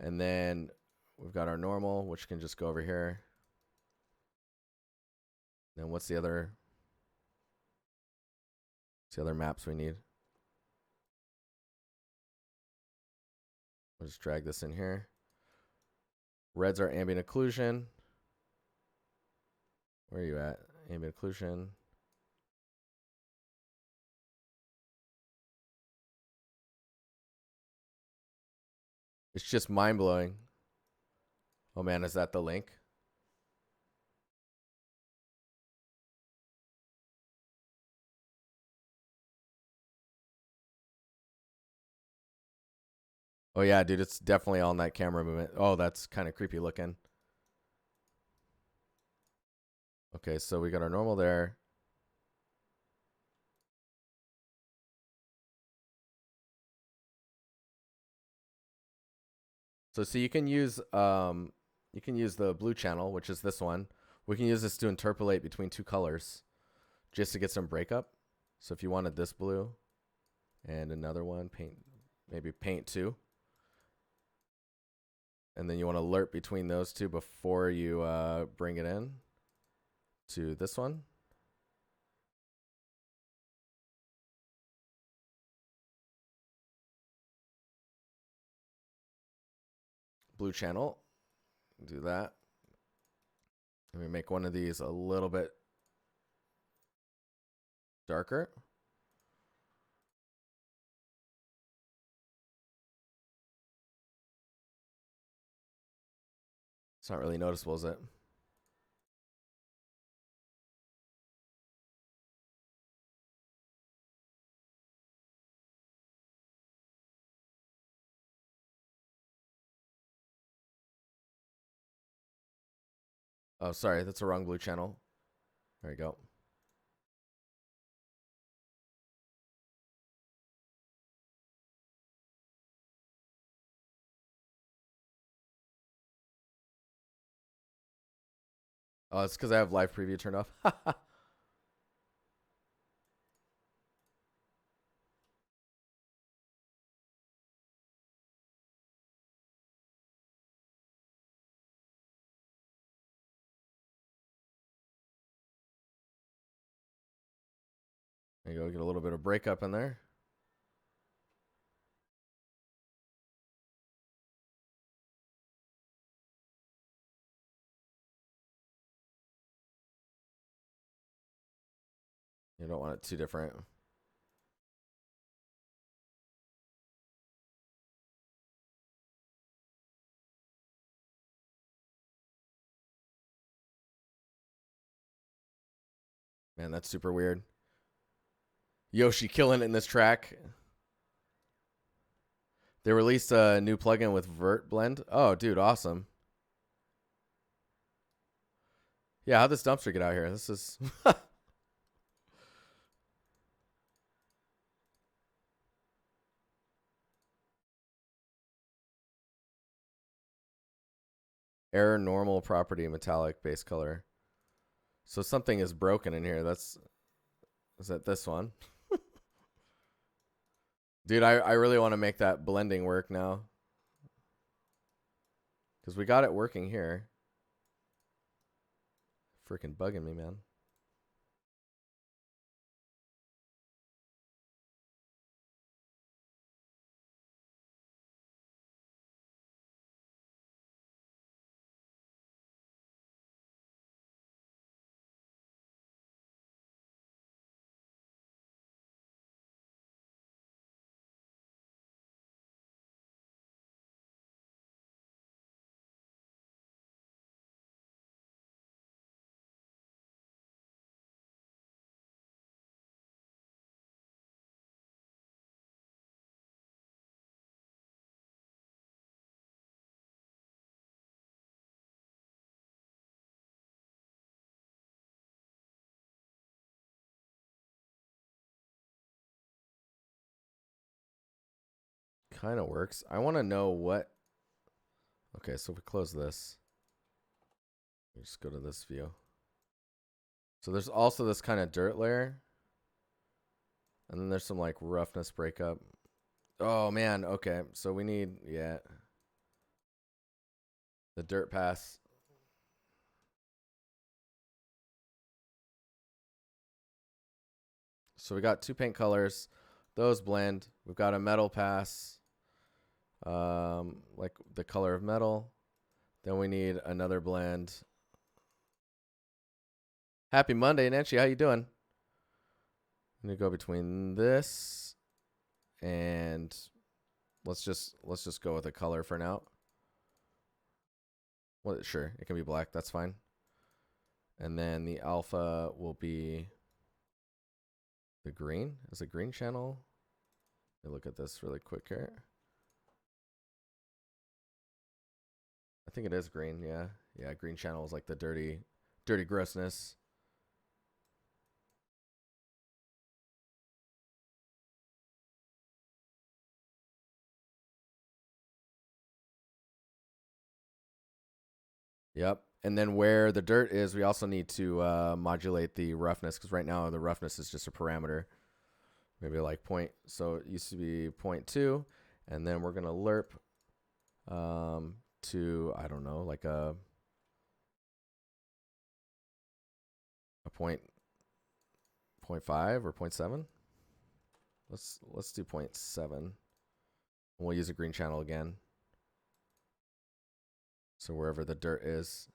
And then we've got our normal, which can just go over here. Then what's the other maps we need? We'll just drag this in here. Red's our ambient occlusion. Where are you at? Ambient occlusion. It's just mind blowing. Oh man, is that the link? Oh yeah, dude, it's definitely on that camera movement. Oh, that's kind of creepy looking. Okay, so we got our normal there. So you can use the blue channel, which is this one, We can use this to interpolate between two colors just to get some breakup. So if you wanted this blue and another one, maybe paint two. And then you want to lerp between those two before you bring it in to this one. Blue channel, do that. Let me make one of these a little bit darker. It's not really noticeable, is it? Oh, sorry, that's the wrong blue channel. There you go. Oh, it's because I have live preview turned off. There you go, get a little bit of breakup in there. You don't want it too different. Man, that's super weird. Yoshi killing it in this track. They released a new plugin with Vert Blend. Oh, dude, awesome. Yeah, how'd this dumpster get out here? This is... Error normal property metallic base color. So something is broken in here. Is that this one? Dude, I really want to make that blending work now. Because we got it working here. Freaking bugging me, man. Kind of works. I want to know what... Okay, so if we close this, just go to this view. So there's also this kind of dirt layer. And then there's some like roughness breakup. Oh man, okay. So we need, yeah, the dirt pass. So we got two paint colors. Those blend. We've got a metal pass. Like the color of metal. Then we need another blend. Happy Monday, Nancy. How you doing? I'm gonna go between this and let's just go with a color for now. Well, sure, it can be black. That's fine. And then the alpha will be the green. Is a green channel? Let me look at this really quick here. I think it is green. Yeah, yeah. Green channel is like the dirty grossness. Yep. And then where the dirt is, we also need to modulate the roughness because right now the roughness is just a parameter. Maybe like point. So it used to be 0.2, and then we're gonna lerp to, I don't know, like a point 0.5 or 0.7. Let's do 0.7. We'll use a green channel again. So wherever the dirt is.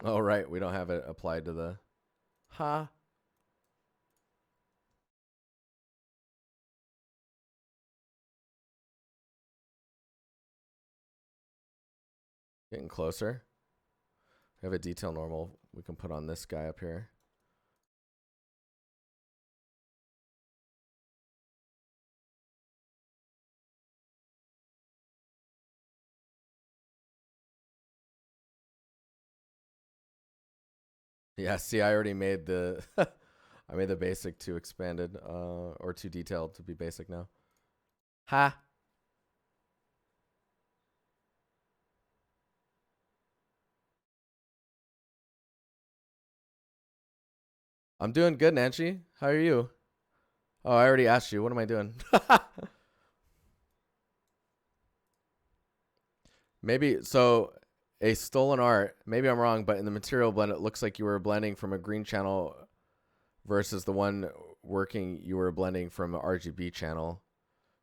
Oh, right. We don't have it applied to the... Ha. Getting closer. We have a detail normal we can put on this guy up here. Yeah, see, I already made the... I made the basic too expanded or too detailed to be basic now. Ha. I'm doing good, Nancy. How are you? Oh, I already asked you. What am I doing? Maybe, so a stolen art, maybe I'm wrong, but in the material blend, it looks like you were blending from a green channel versus the one working, you were blending from an RGB channel.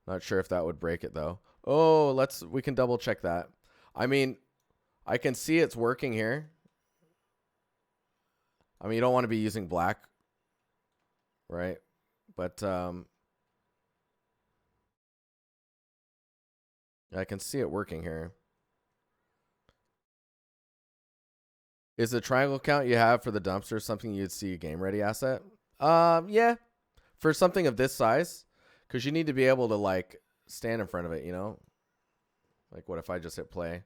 Not sure if that would break it though. Oh, we can double check that. I mean, I can see it's working here. I mean, you don't want to be using black, right? But I can see it working here. Is the triangle count you have for the dumpster something you'd see a game ready asset? Yeah, for something of this size, because you need to be able to like stand in front of it, you know? Like what if I just hit play?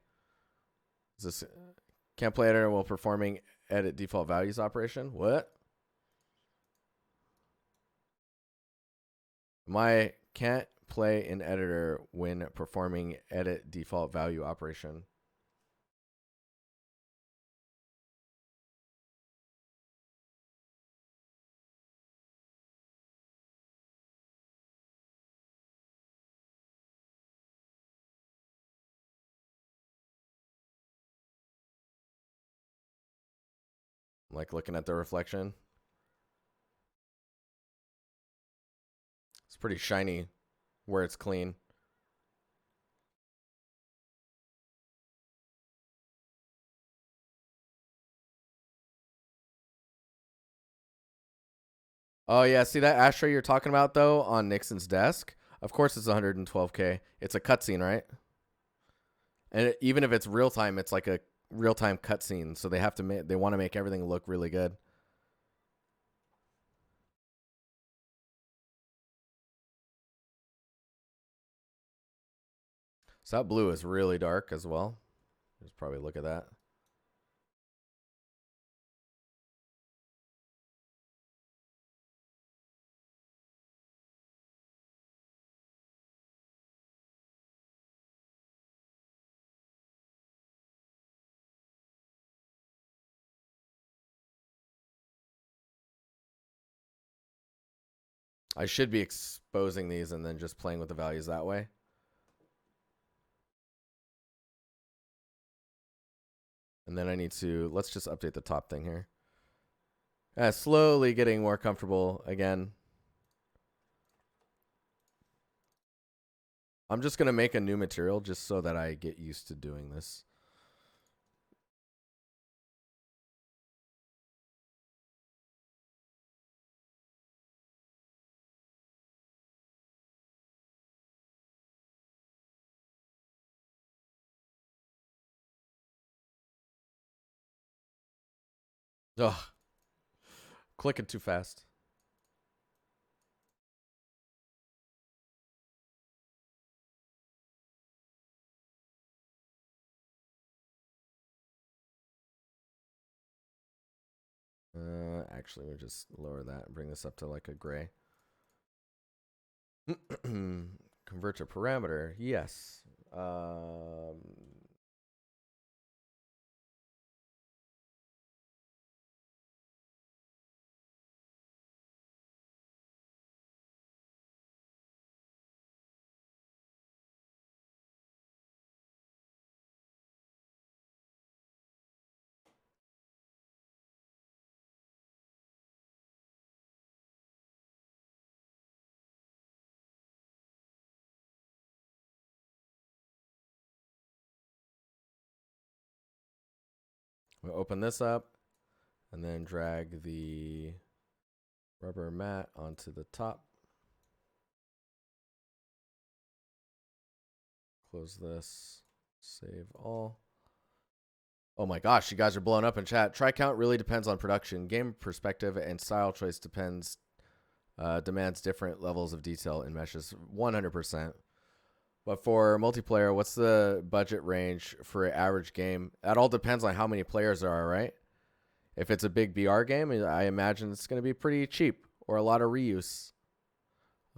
Is this can't play editor while performing edit default values operation? What? My can't play in editor when performing edit default value operation. I'm like looking at the reflection. It's pretty shiny where it's clean. Oh yeah, see that ashtray you're talking about though on Nixon's desk? Of course it's 112K. It's a cutscene, right? And even if it's real time, it's like a real time cutscene. So they have to they want to make everything look really good. So that blue is really dark as well. Just probably look at that. I should be exposing these and then just playing with the values that way. And then I need to, let's just update the top thing here. Slowly getting more comfortable again. I'm just going to make a new material just so that I get used to doing this. Ugh. Clicking too fast. Actually, we just lower that and bring this up to like a gray. Convert to parameter. Yes. We'll open this up and then drag the rubber mat onto the top. Close this. Save all. Oh my gosh, you guys are blowing up in chat. Try count really depends on production. Game perspective and style choice demands different levels of detail in meshes. 100%. But for multiplayer, what's the budget range for an average game? That all depends on how many players there are, right? If it's a big BR game, I imagine it's going to be pretty cheap or a lot of reuse.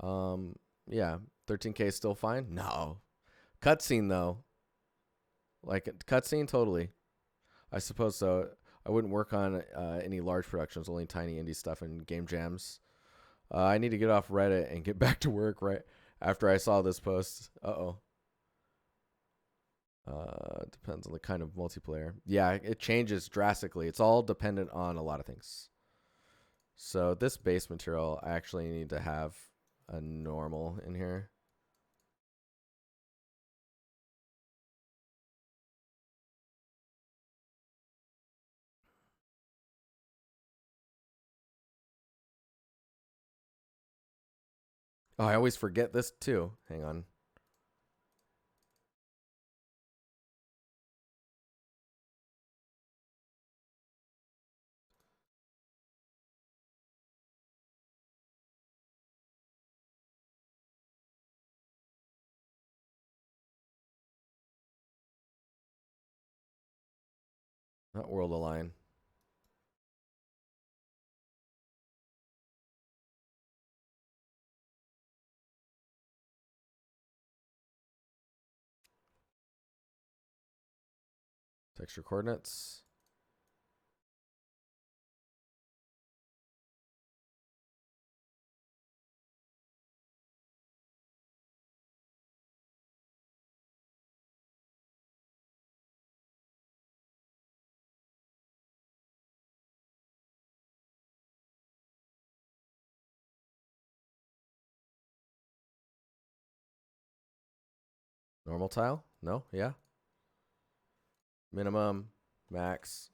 Yeah, 13K is still fine? No. Cutscene, though. Like, cutscene, totally. I suppose so. I wouldn't work on any large productions, only tiny indie stuff and game jams. I need to get off Reddit and get back to work right after I saw this post. Depends on the kind of multiplayer. Yeah, it changes drastically. It's all dependent on a lot of things. So this base material, I actually need to have a normal in here. Oh, I always forget this too. Hang on. Not world align. Texture coordinates. Normal tile? No? Yeah. Minimum, max.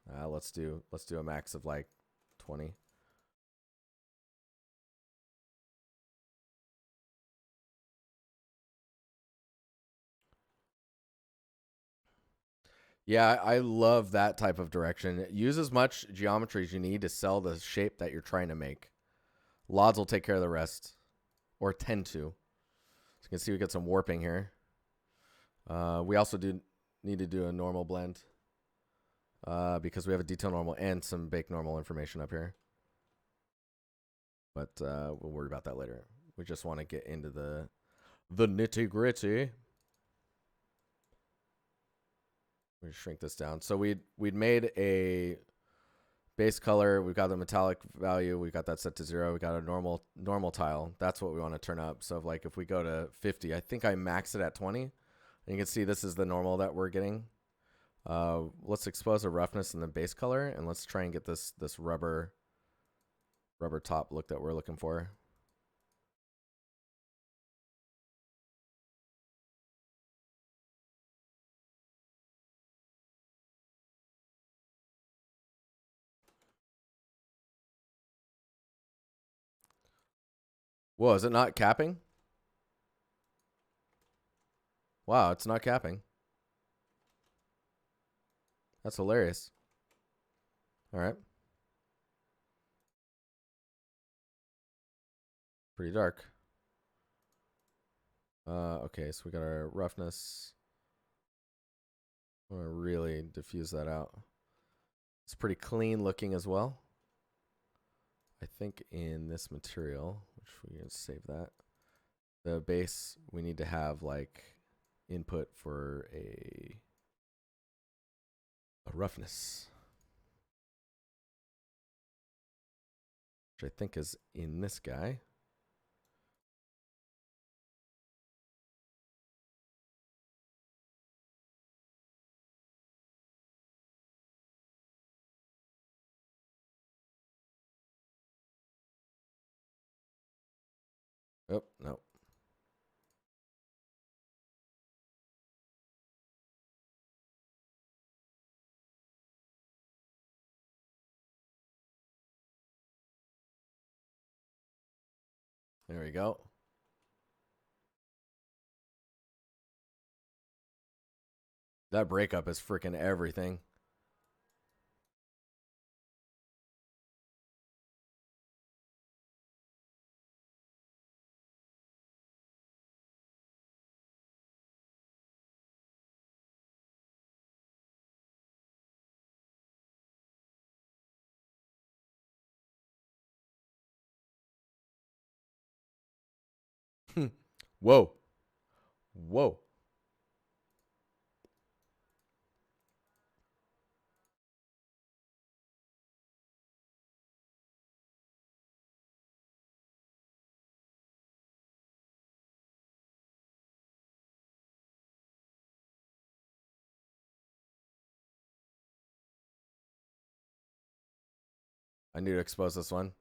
Let's do a max of like 20. Yeah, I love that type of direction. Use as much geometry as you need to sell the shape that you're trying to make. LODs will take care of the rest, or tend to. So you can see we get some warping here. We also do need to do a normal blend because we have a detail normal and some bake normal information up here. But we'll worry about that later. We just want to get into the nitty gritty. We shrink this down. So we'd made a base color. We've got the metallic value. We got that set to 0. We got a normal tile. That's what we want to turn up. So like if we go to 50, I think I maxed it at 20. And you can see this is the normal that we're getting. Let's expose a roughness in the base color, and let's try and get this rubber top look that we're looking for. Whoa, is it not capping? Wow, it's not capping. That's hilarious. All right. Pretty dark. Okay, so we got our roughness. I want to really diffuse that out. It's pretty clean looking as well. I think in this material, which we're going to save that, the base, we need to have like input for a roughness, which I think is in this guy. Oh, no. There we go. That breakup is freaking everything. Whoa. Whoa. I need to expose this one.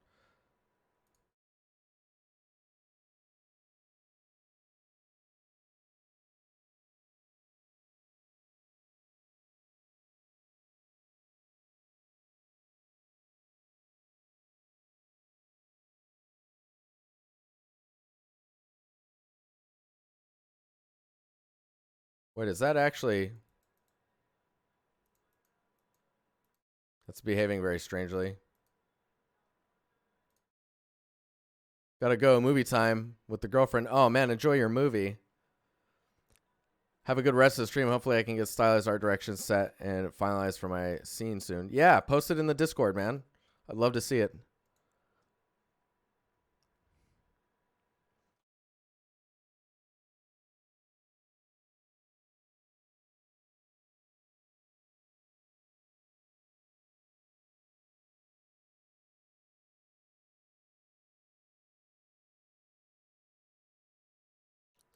Wait, is that actually... That's behaving very strangely. Gotta go. Movie time with the girlfriend. Oh, man, enjoy your movie. Have a good rest of the stream. Hopefully I can get stylized art directions set and finalized for my scene soon. Yeah, post it in the Discord, man. I'd love to see it.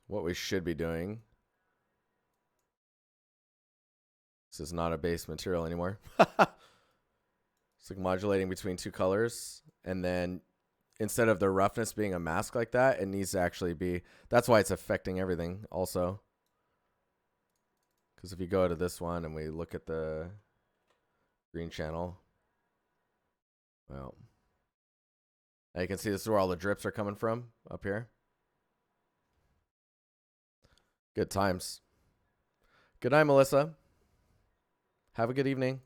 What we should be doing. This is not a base material anymore. It's like modulating between two colors. And then instead of the roughness being a mask like that, it needs to actually be... That's why it's affecting everything also. Because if you go to this one and we look at the green channel, well, now you can see this is where all the drips are coming from up here. Good times. Good night, Melissa. Have a good evening.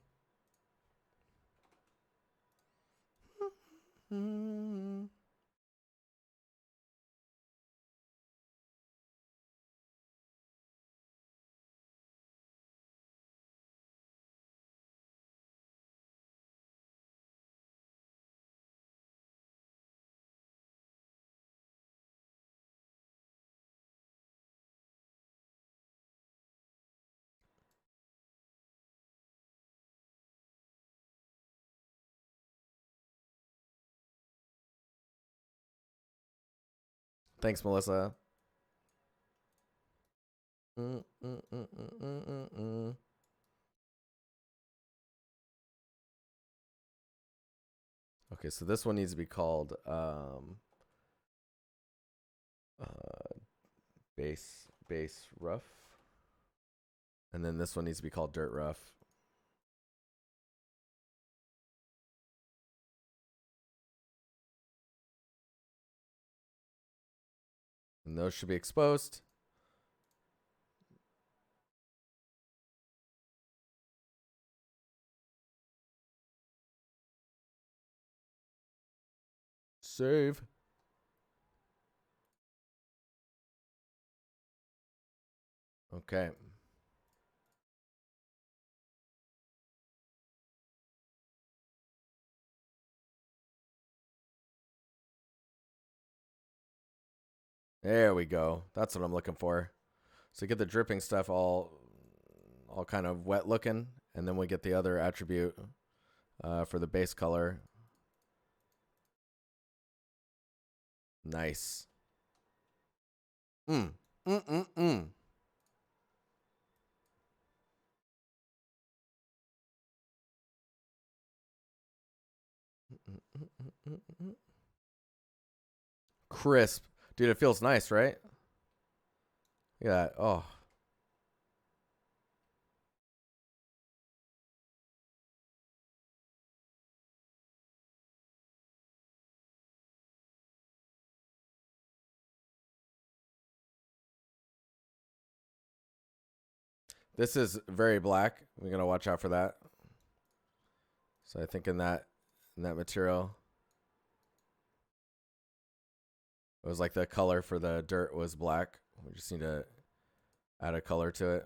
Thanks, Melissa. Okay, so this one needs to be called base rough. And then this one needs to be called dirt rough. And those should be exposed. Save. Okay. There we go. That's what I'm looking for. So get the dripping stuff all kind of wet looking, and then we get the other attribute for the base color. Nice. Mm. Mm-mm-mm. Crisp. Dude, it feels nice, right? Yeah. Oh. This is very black. We're gonna watch out for that. So I think in that material, it was like the color for the dirt was black. We just need to add a color to it.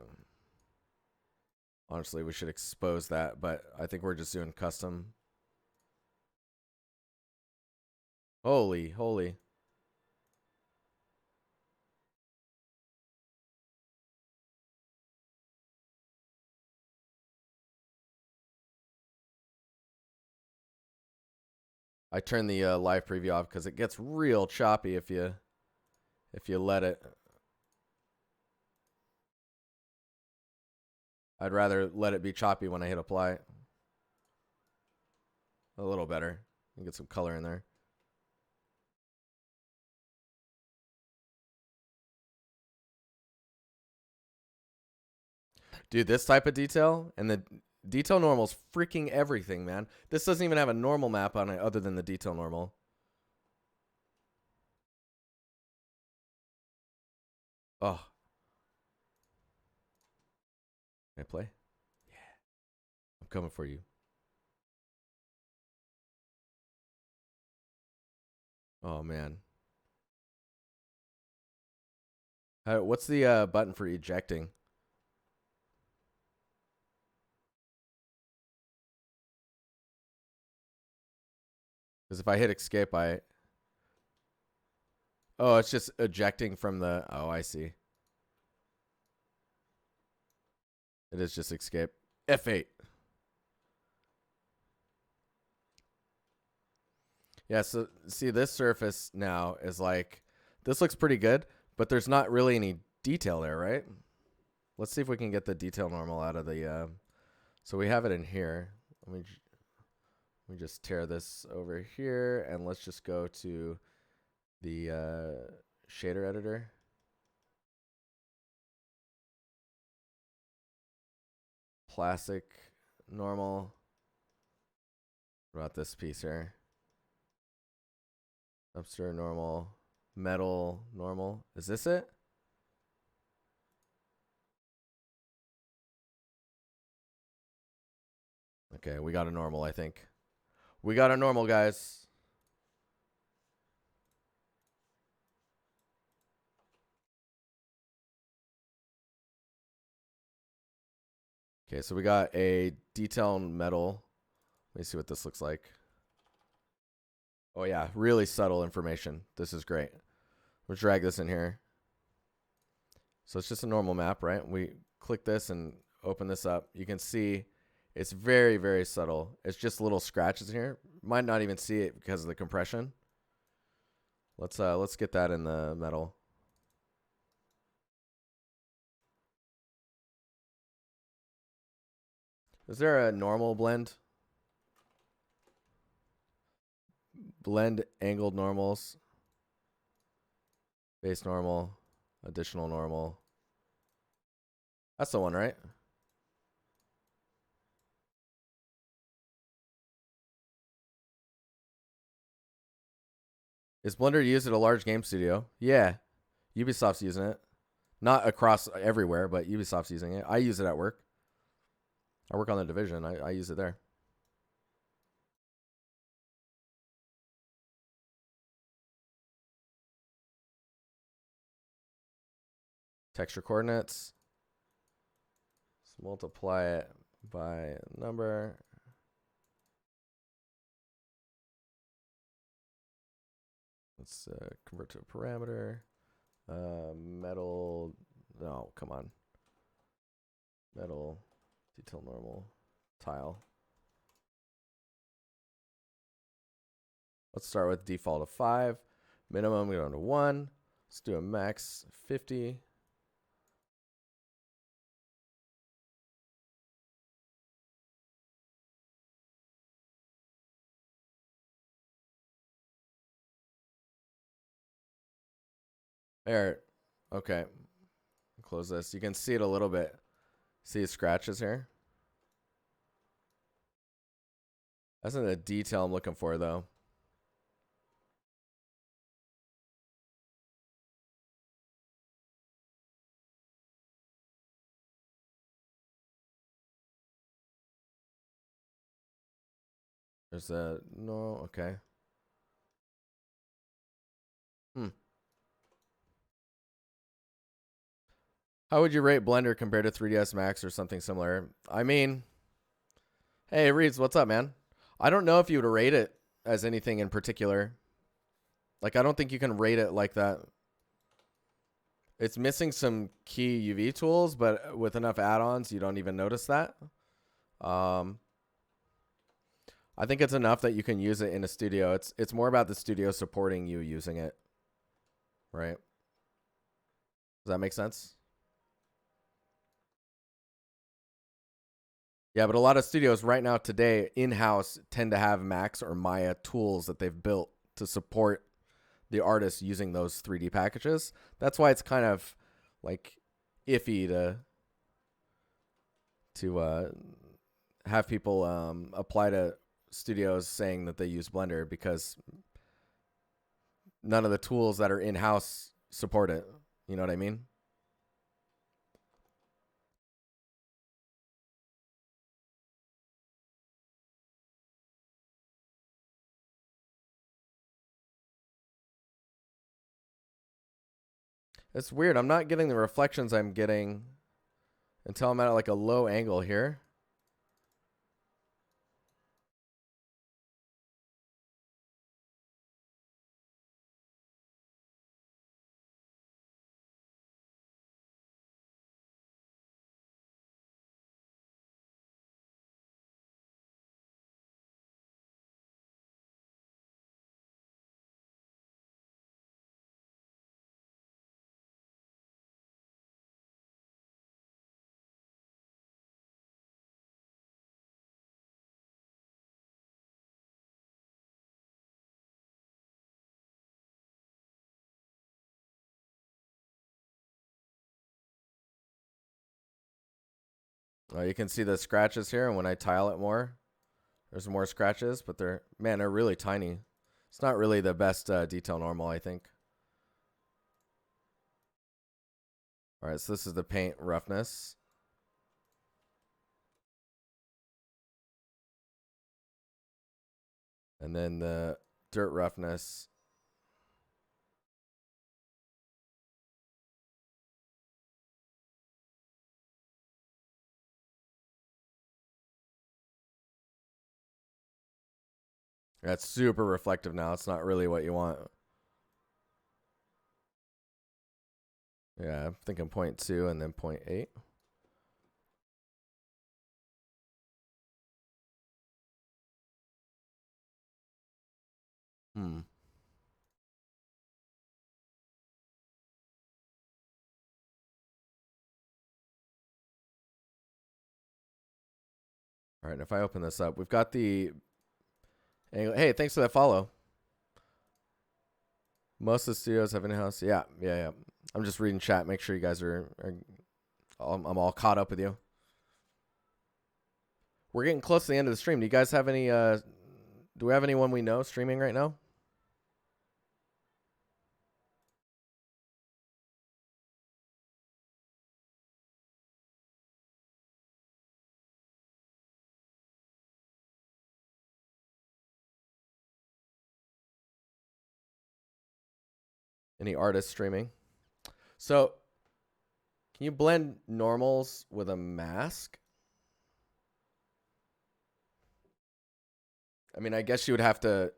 Honestly, we should expose that, but I think we're just doing custom. Holy. I turn the live preview off because it gets real choppy if you let it. I'd rather let it be choppy when I hit apply. A little better. You get some color in there. Dude, this type of detail and the detail normal is freaking everything, man. This doesn't even have a normal map on it other than the detail normal. Oh. Can I play? Yeah. I'm coming for you. Oh, man. What's the button for ejecting? Because if I hit escape, Oh, it's just ejecting from the... Oh, I see. It is just escape. F8. Yeah, so see, this surface now is like... This looks pretty good, but there's not really any detail there, right? Let's see if we can get the detail normal out of the... So we have it in here. Let me just tear this over here, and let's just go to the shader editor. Plastic, normal. What about this piece here? Dumpster, normal. Metal, normal. Is this it? Okay, we got a normal, I think. We got a normal, guys. Okay, so we got a detailed metal. Let me see what this looks like. Oh, yeah, really subtle information. This is great. We'll drag this in here. So it's just a normal map, right? We click this and open this up. You can see it's very, very subtle. It's just little scratches here. Might not even see it because of the compression. Let's get that in the metal. Is there a normal blend? Blend angled normals. Base normal. Additional normal. That's the one, right? Is Blender used at a large game studio? Yeah. Ubisoft's using it. Not across everywhere, but Ubisoft's using it. I use it at work. I work on the Division. I use it there. Texture coordinates. Let's multiply it by a number. Let's convert to a parameter. Metal. No, come on. Metal. Detail normal. Tile. Let's start with default of 5. Minimum, we go to 1. Let's do a max 50. There. Okay. Close this. You can see it a little bit. See the scratches here? That's not the detail I'm looking for, though. There's a no. Okay. How would you rate Blender compared to 3ds Max or something similar? I mean, hey, Reeds, what's up, man? I don't know if you would rate it as anything in particular. Like, I don't think you can rate it like that. It's missing some key UV tools, but with enough add-ons, you don't even notice that. I think it's enough that you can use it in a studio. It's more about the studio supporting you using it, right? Does that make sense? Yeah, but a lot of studios right now today in-house tend to have Max or Maya tools that they've built to support the artists using those 3D packages. That's why it's kind of like iffy to have people apply to studios saying that they use Blender, because none of the tools that are in-house support it. You know what I mean? It's weird. I'm not getting the reflections I'm getting until I'm at like a low angle here. You can see the scratches here, and when I tile it more, there's more scratches, but they're really tiny. It's not really the best detail normal, I think. All right, so this is the paint roughness. And then the dirt roughness. That's super reflective now. It's not really what you want. Yeah, I'm thinking 0.2 and then 0.8. All right, if I open this up, we've got the angle. Hey, thanks for that follow. Most of the studios have in-house. Yeah. I'm just reading chat. Make sure you guys are I'm all caught up with you. We're getting close to the end of the stream. Do you guys have any do we have anyone we know streaming right now? Any artists streaming? So, can you blend normals with a mask? I mean, I guess you would have to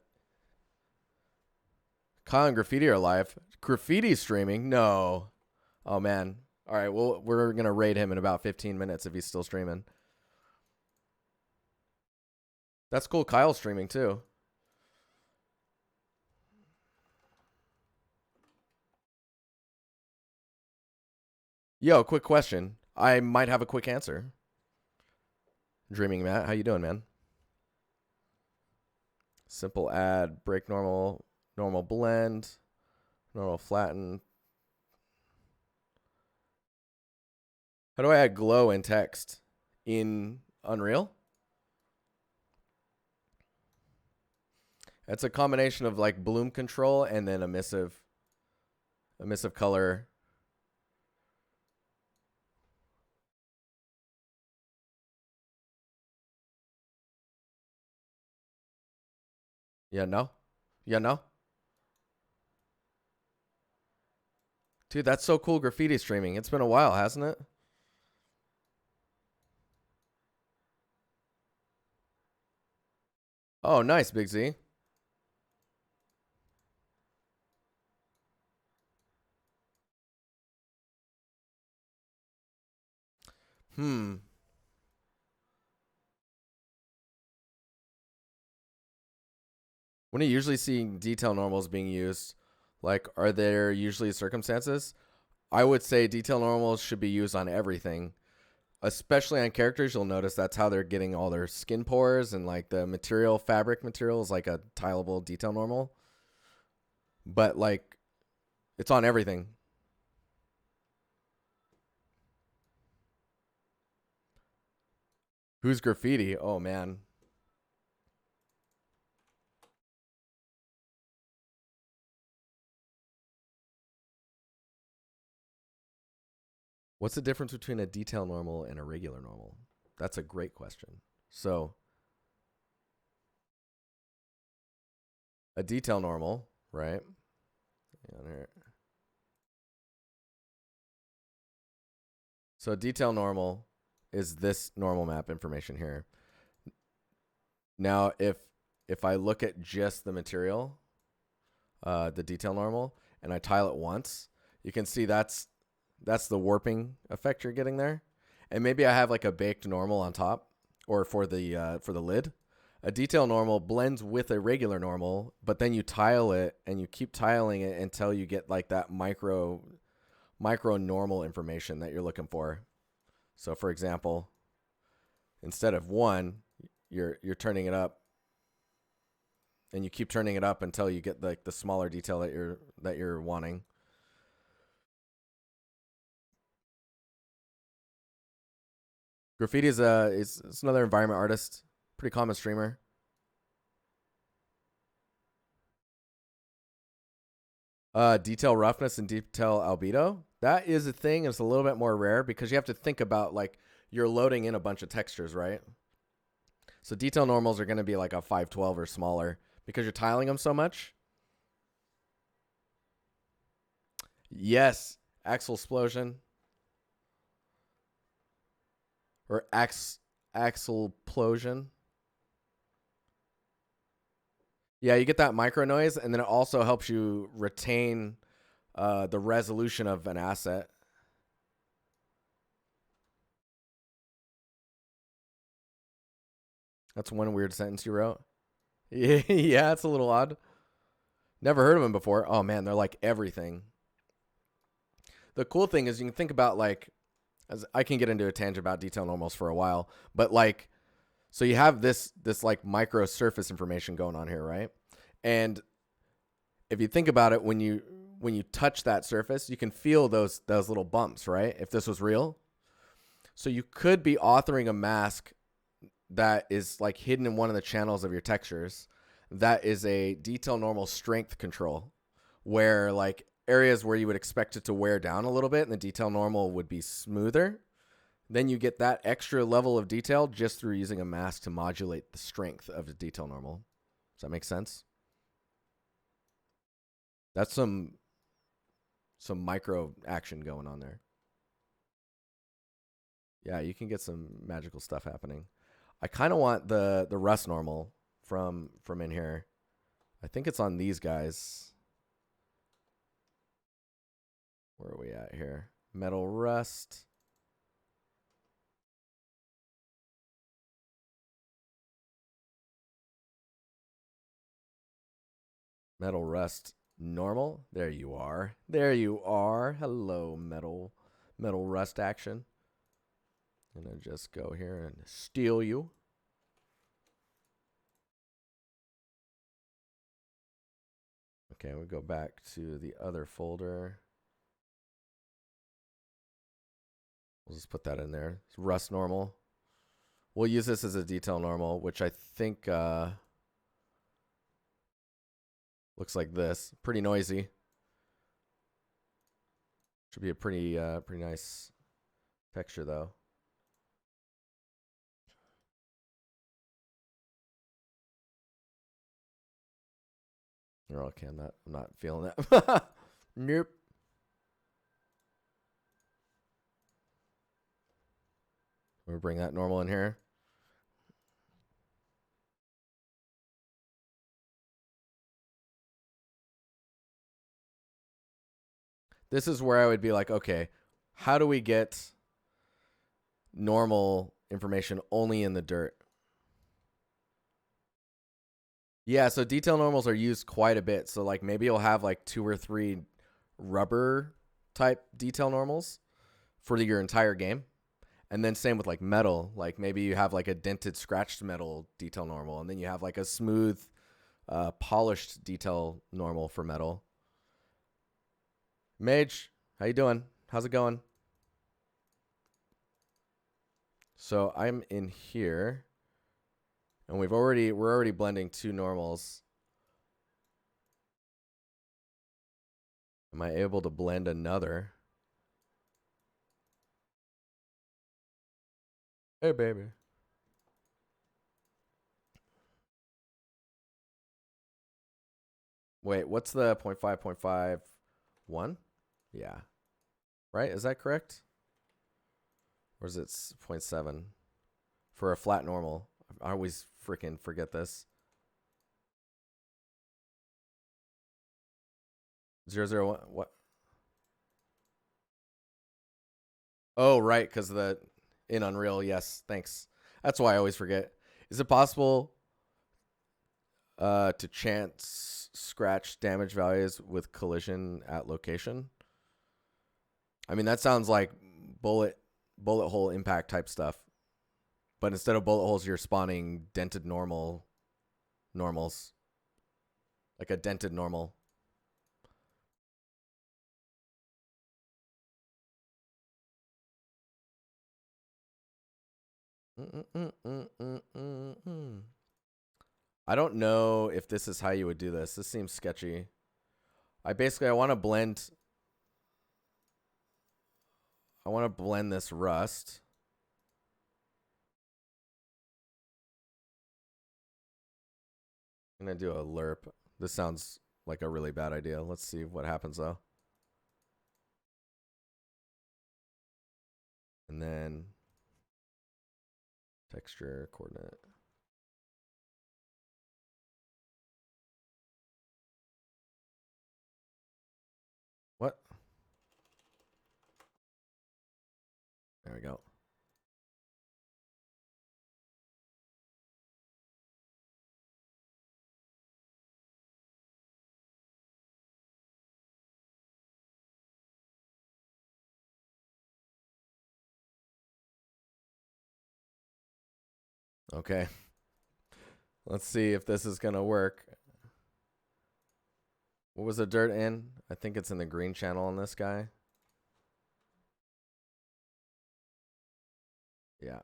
Kyle and Graffiti are live. Graffiti streaming? No. Oh, man. All right, well, we're going to raid him in about 15 minutes if he's still streaming. That's cool. Kyle's streaming, too. Yo, quick question. I might have a quick answer. Dreaming Matt, how you doing, man? Simple add, break normal, normal blend, normal flatten. How do I add glow in text in Unreal? It's a combination of like bloom control and then emissive color. Yeah, no? Yeah, no? Dude, that's so cool, Graffiti streaming. It's been a while, hasn't it? Oh, nice, Big Z. When are you usually seeing detail normals being used? Like, are there usually circumstances? I would say detail normals should be used on everything, especially on characters. You'll notice that's how they're getting all their skin pores, and like the material, fabric material is like a tileable detail normal. But like, it's on everything. Who's Graffiti? Oh, man. What's the difference between a detail normal and a regular normal? That's a great question. So, a detail normal, right? So, a detail normal is this normal map information here. Now, if I look at just the material, the detail normal, and I tile it once, you can see that's the warping effect you're getting there. And maybe I have like a baked normal on top, or for the lid. A detail normal blends with a regular normal, but then you tile it and you keep tiling it until you get like that micro normal information that you're looking for. So for example, instead of 1, you're turning it up, and you keep turning it up until you get like the smaller detail that you're wanting. Graffiti is another environment artist, pretty common streamer. Detail roughness and detail albedo. That is a thing. It's a little bit more rare because you have to think about like you're loading in a bunch of textures, right? So detail normals are going to be like a 512 or smaller because you're tiling them so much. Yes, axle explosion or axle plosion. Yeah, you get that micro noise, and then it also helps you retain the resolution of an asset. That's one weird sentence you wrote. Yeah, it's a little odd. Never heard of them before. Oh man, they're like everything. The cool thing is you can think about like, as I can get into a tangent about detail normals for a while, but like, so you have this like micro surface information going on here, right? And if you think about it, when you touch that surface, you can feel those little bumps, right? If this was real. So you could be authoring a mask that is like hidden in one of the channels of your textures. That is a detail normal strength control, where like areas where you would expect it to wear down a little bit and the detail normal would be smoother. Then you get that extra level of detail just through using a mask to modulate the strength of the detail normal. Does that make sense? That's some micro action going on there. Yeah, you can get some magical stuff happening. I kind of want the rust normal from in here. I think it's on these guys. Where are we at here? Metal rust. Metal rust normal. There you are. There you are. Hello, metal rust action. I'm gonna just go here and steal you. Okay, we go back to the other folder. We'll just put that in there. It's rust normal. We'll use this as a detail normal, which I think looks like this. Pretty noisy. Should be a pretty nice texture though. Okay, I'm not feeling that. Nope. We'll bring that normal in here. This is where I would be like, okay, how do we get normal information only in the dirt? Yeah, so detail normals are used quite a bit. So like maybe you'll have like 2 or 3 rubber type detail normals for your entire game. And then same with like metal. Like maybe you have like a dented, scratched metal detail normal, and then you have like a smooth, polished detail normal for metal. Mage, how you doing? How's it going? So I'm in here, and we're already blending 2 normals. Am I able to blend another? Hey, baby. Wait, what's the 0.5, 0.5, 1? Yeah. Right? Is that correct? Or is it 0.7 for a flat normal? I always freaking forget this. 001. What? Oh, right, because the in Unreal. Yes, thanks. That's why I always forget. Is it possible to chance scratch damage values with collision at location? I mean, that sounds like bullet hole impact type stuff. But instead of bullet holes, you're spawning dented normals. Like a dented normal. I don't know if this is how you would do this. This seems sketchy. I want to blend. I want to blend this rust. I'm going to do a lerp. This sounds like a really bad idea. Let's see what happens though. And then texture coordinate. What? There we go. Okay. Let's see if this is going to work. What was the dirt in? I think it's in the green channel on this guy. Yeah.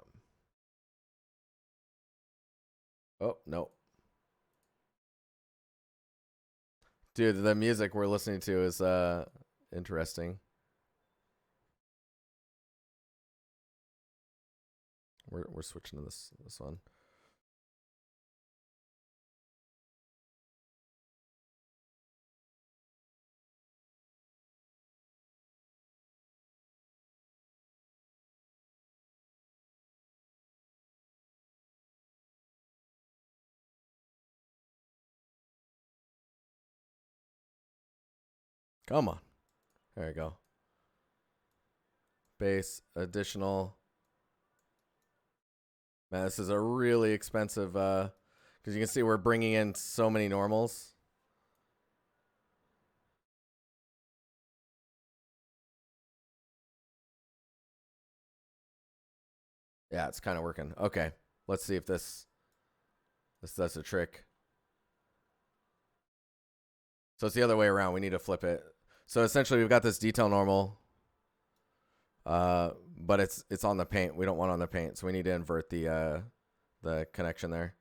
Oh, no. Dude, the music we're listening to is interesting. We're switching to this one. Come on. There we go. base, additional. Man, this is a really expensive, because you can see we're bringing in so many normals. Yeah, it's kind of working. Okay, let's see if this does a trick. So it's the other way around. We need to flip it. So essentially, we've got this detail normal, but it's on the paint. We don't want it on the paint, so we need to invert the connection there.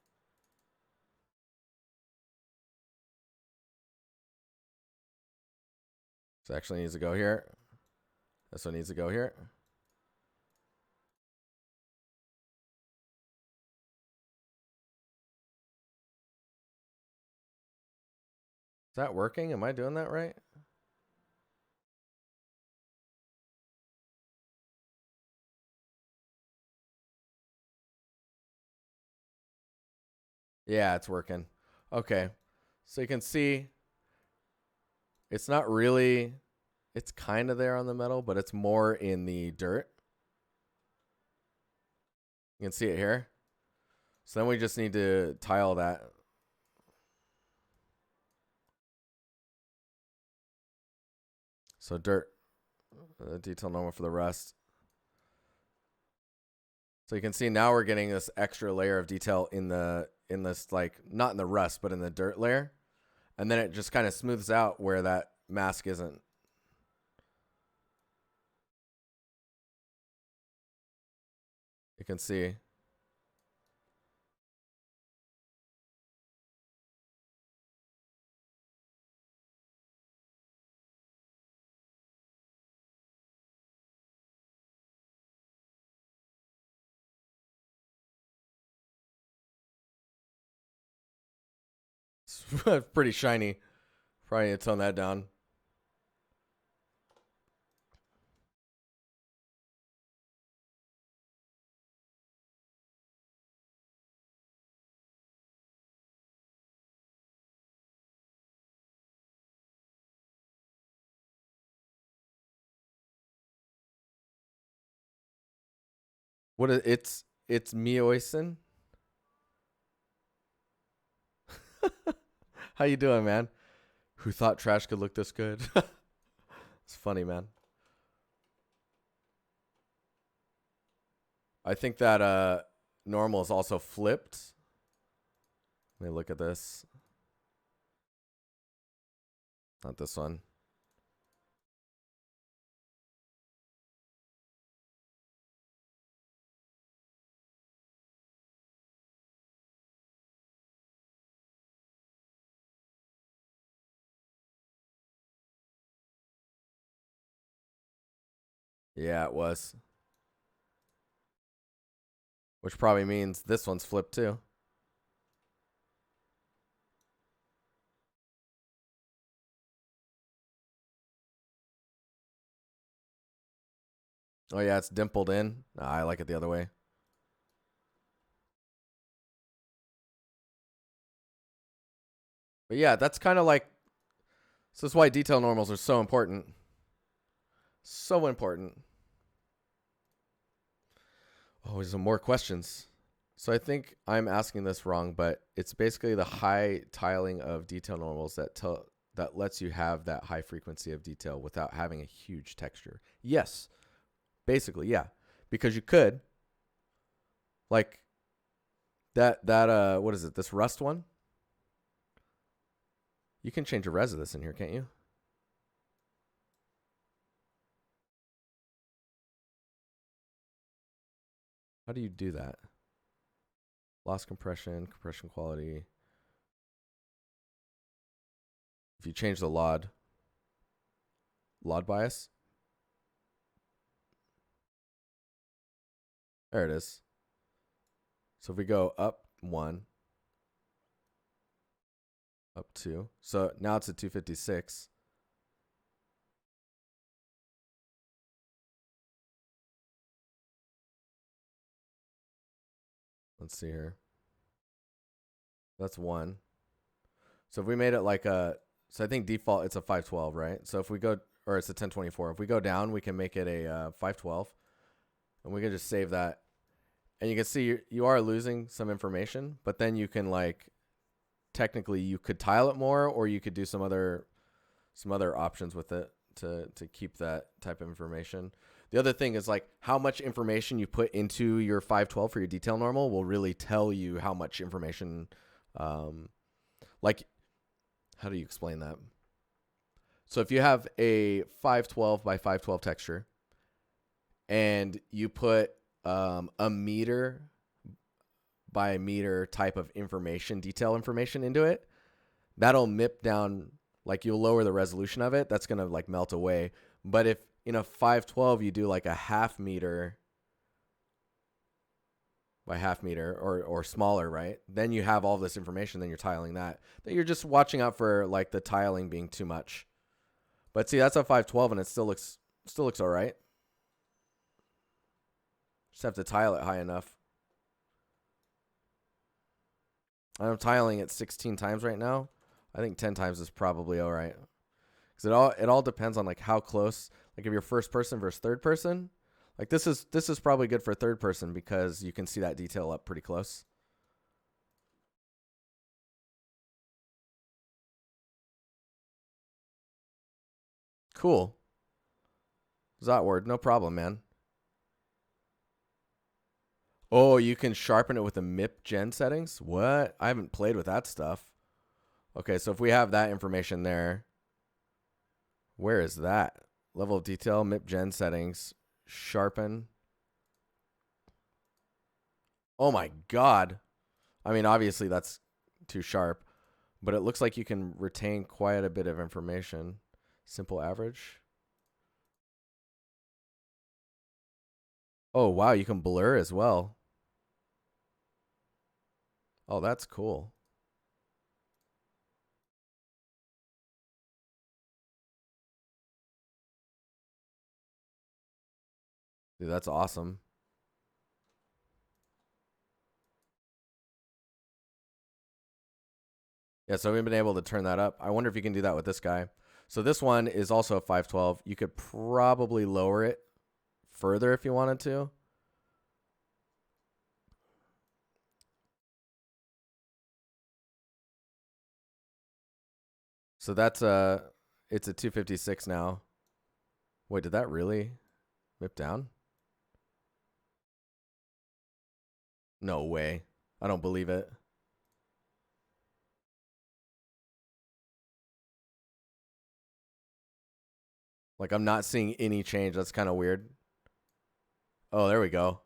So it actually needs to go here. This one needs to go here. Is that working? Am I doing that right? Yeah, it's working. Okay. So you can see it's not really, it's kind of there on the metal, but it's more in the dirt. You can see it here. So then we just need to tile that. So dirt, detail normal for the rest. So you can see now we're getting this extra layer of detail in this, like, not in the rust, but in the dirt layer. And then it just kind of smooths out where that mask isn't. You can see. It's pretty shiny. Probably need to tone that down. What is it's Mioisen? How you doing, man? Who thought trash could look this good? It's funny, man. I think that normal is also flipped. Let me look at this. Not this one. Yeah, it was. Which probably means this one's flipped too. Oh yeah, it's dimpled in. Nah, I like it the other way. But yeah, that's kind of like, so that's why detail normals are so important. So important. Oh, there's some more questions. So I think I'm asking this wrong, but it's basically the high tiling of detail normals that lets you have that high frequency of detail without having a huge texture. Yes, basically, yeah, because you could, like, that what is it? This rust one. You can change the res of this in here, can't you? How do you do that? Loss compression, compression quality. If you change the LOD bias. There it is. So if we go up 1, up 2. So now it's at 256. Let's see here. That's 1. So if we made it like a, so I think default it's a 512, right? So if we go, or it's a 1024. If we go down, we can make it a 512, and we can just save that. And you can see you are losing some information, but then you can like technically you could tile it more, or you could do some other options with it to keep that type of information. The other thing is like how much information you put into your 512 for your detail normal will really tell you how much information, like, how do you explain that? So if you have a 512 by 512 texture and you put a meter by meter type of information, detail information into it, that'll MIP down, like you'll lower the resolution of it. That's going to like melt away. But if in a 512 you do like a half meter by half meter or smaller, right? Then you have all this information, then you're tiling that you're just watching out for like the tiling being too much. But see, that's a 512 and it still looks all right. Just have to tile it high enough. I'm tiling it 16 times right now. I think 10 times is probably all right. Because it all depends on like how close, like if you're first person versus third person, like this is probably good for third person because you can see that detail up pretty close. Cool. Zotward, no problem, man. Oh, you can sharpen it with the MIP gen settings? What? I haven't played with that stuff. Okay, so if we have that information there, where is that? Level of detail, MIP gen settings, sharpen. Oh my God. I mean, obviously that's too sharp, but it looks like you can retain quite a bit of information. Simple average. Oh, wow, you can blur as well. Oh, that's cool. Dude, that's awesome. Yeah, so we've been able to turn that up. I wonder if you can do that with this guy. So this one is also a 512. You could probably lower it further if you wanted to. So that's it's a 256 now. Wait, did that really whip down? No way. I don't believe it. Like I'm not seeing any change. That's kind of weird. Oh, there we go.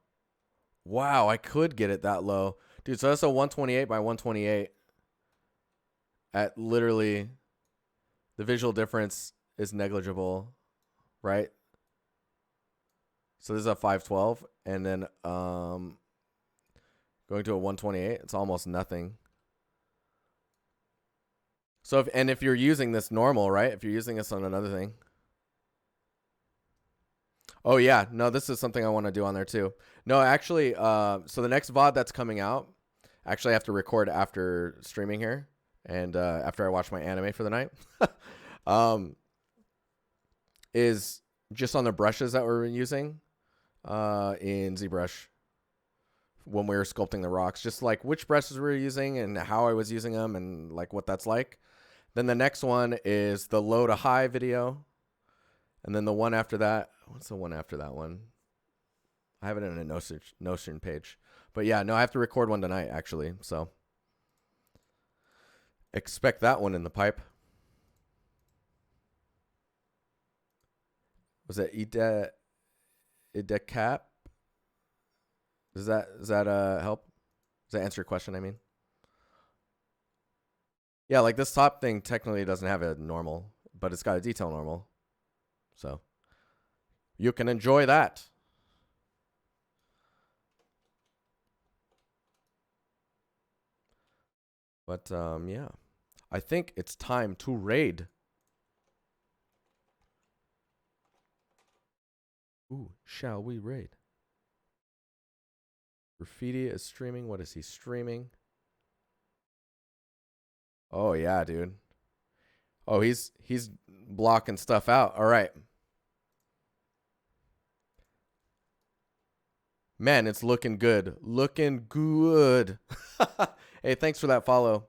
Wow, I could get it that low. Dude, so that's a 128 by 128. At literally, the visual difference is negligible, right? So this is a 512, and then going to a 128, it's almost nothing. So if you're using this normal, right? If you're using this on another thing. Oh yeah, no, this is something I want to do on there too. No, actually, so the next VOD that's coming out, actually I have to record after streaming here and after I watch my anime for the night, is just on the brushes that we're using in ZBrush when we were sculpting the rocks, just like which brushes we were using and how I was using them and like what that's like. Then the next one is the low to high video. And then the one after that, what's the one after that one? I have it in a Notion page. But yeah, no, I have to record one tonight, actually. So expect that one in the pipe. Was it Idecap? Does that help? Does that answer your question, I mean? Yeah, like this top thing technically doesn't have a normal, but it's got a detail normal. So you can enjoy that. But yeah, I think it's time to raid. Ooh, shall we raid? Graffiti is streaming. What is he streaming? Oh yeah, dude. Oh, he's blocking stuff out. All right. Man, it's looking good. Looking good. Hey, thanks for that follow.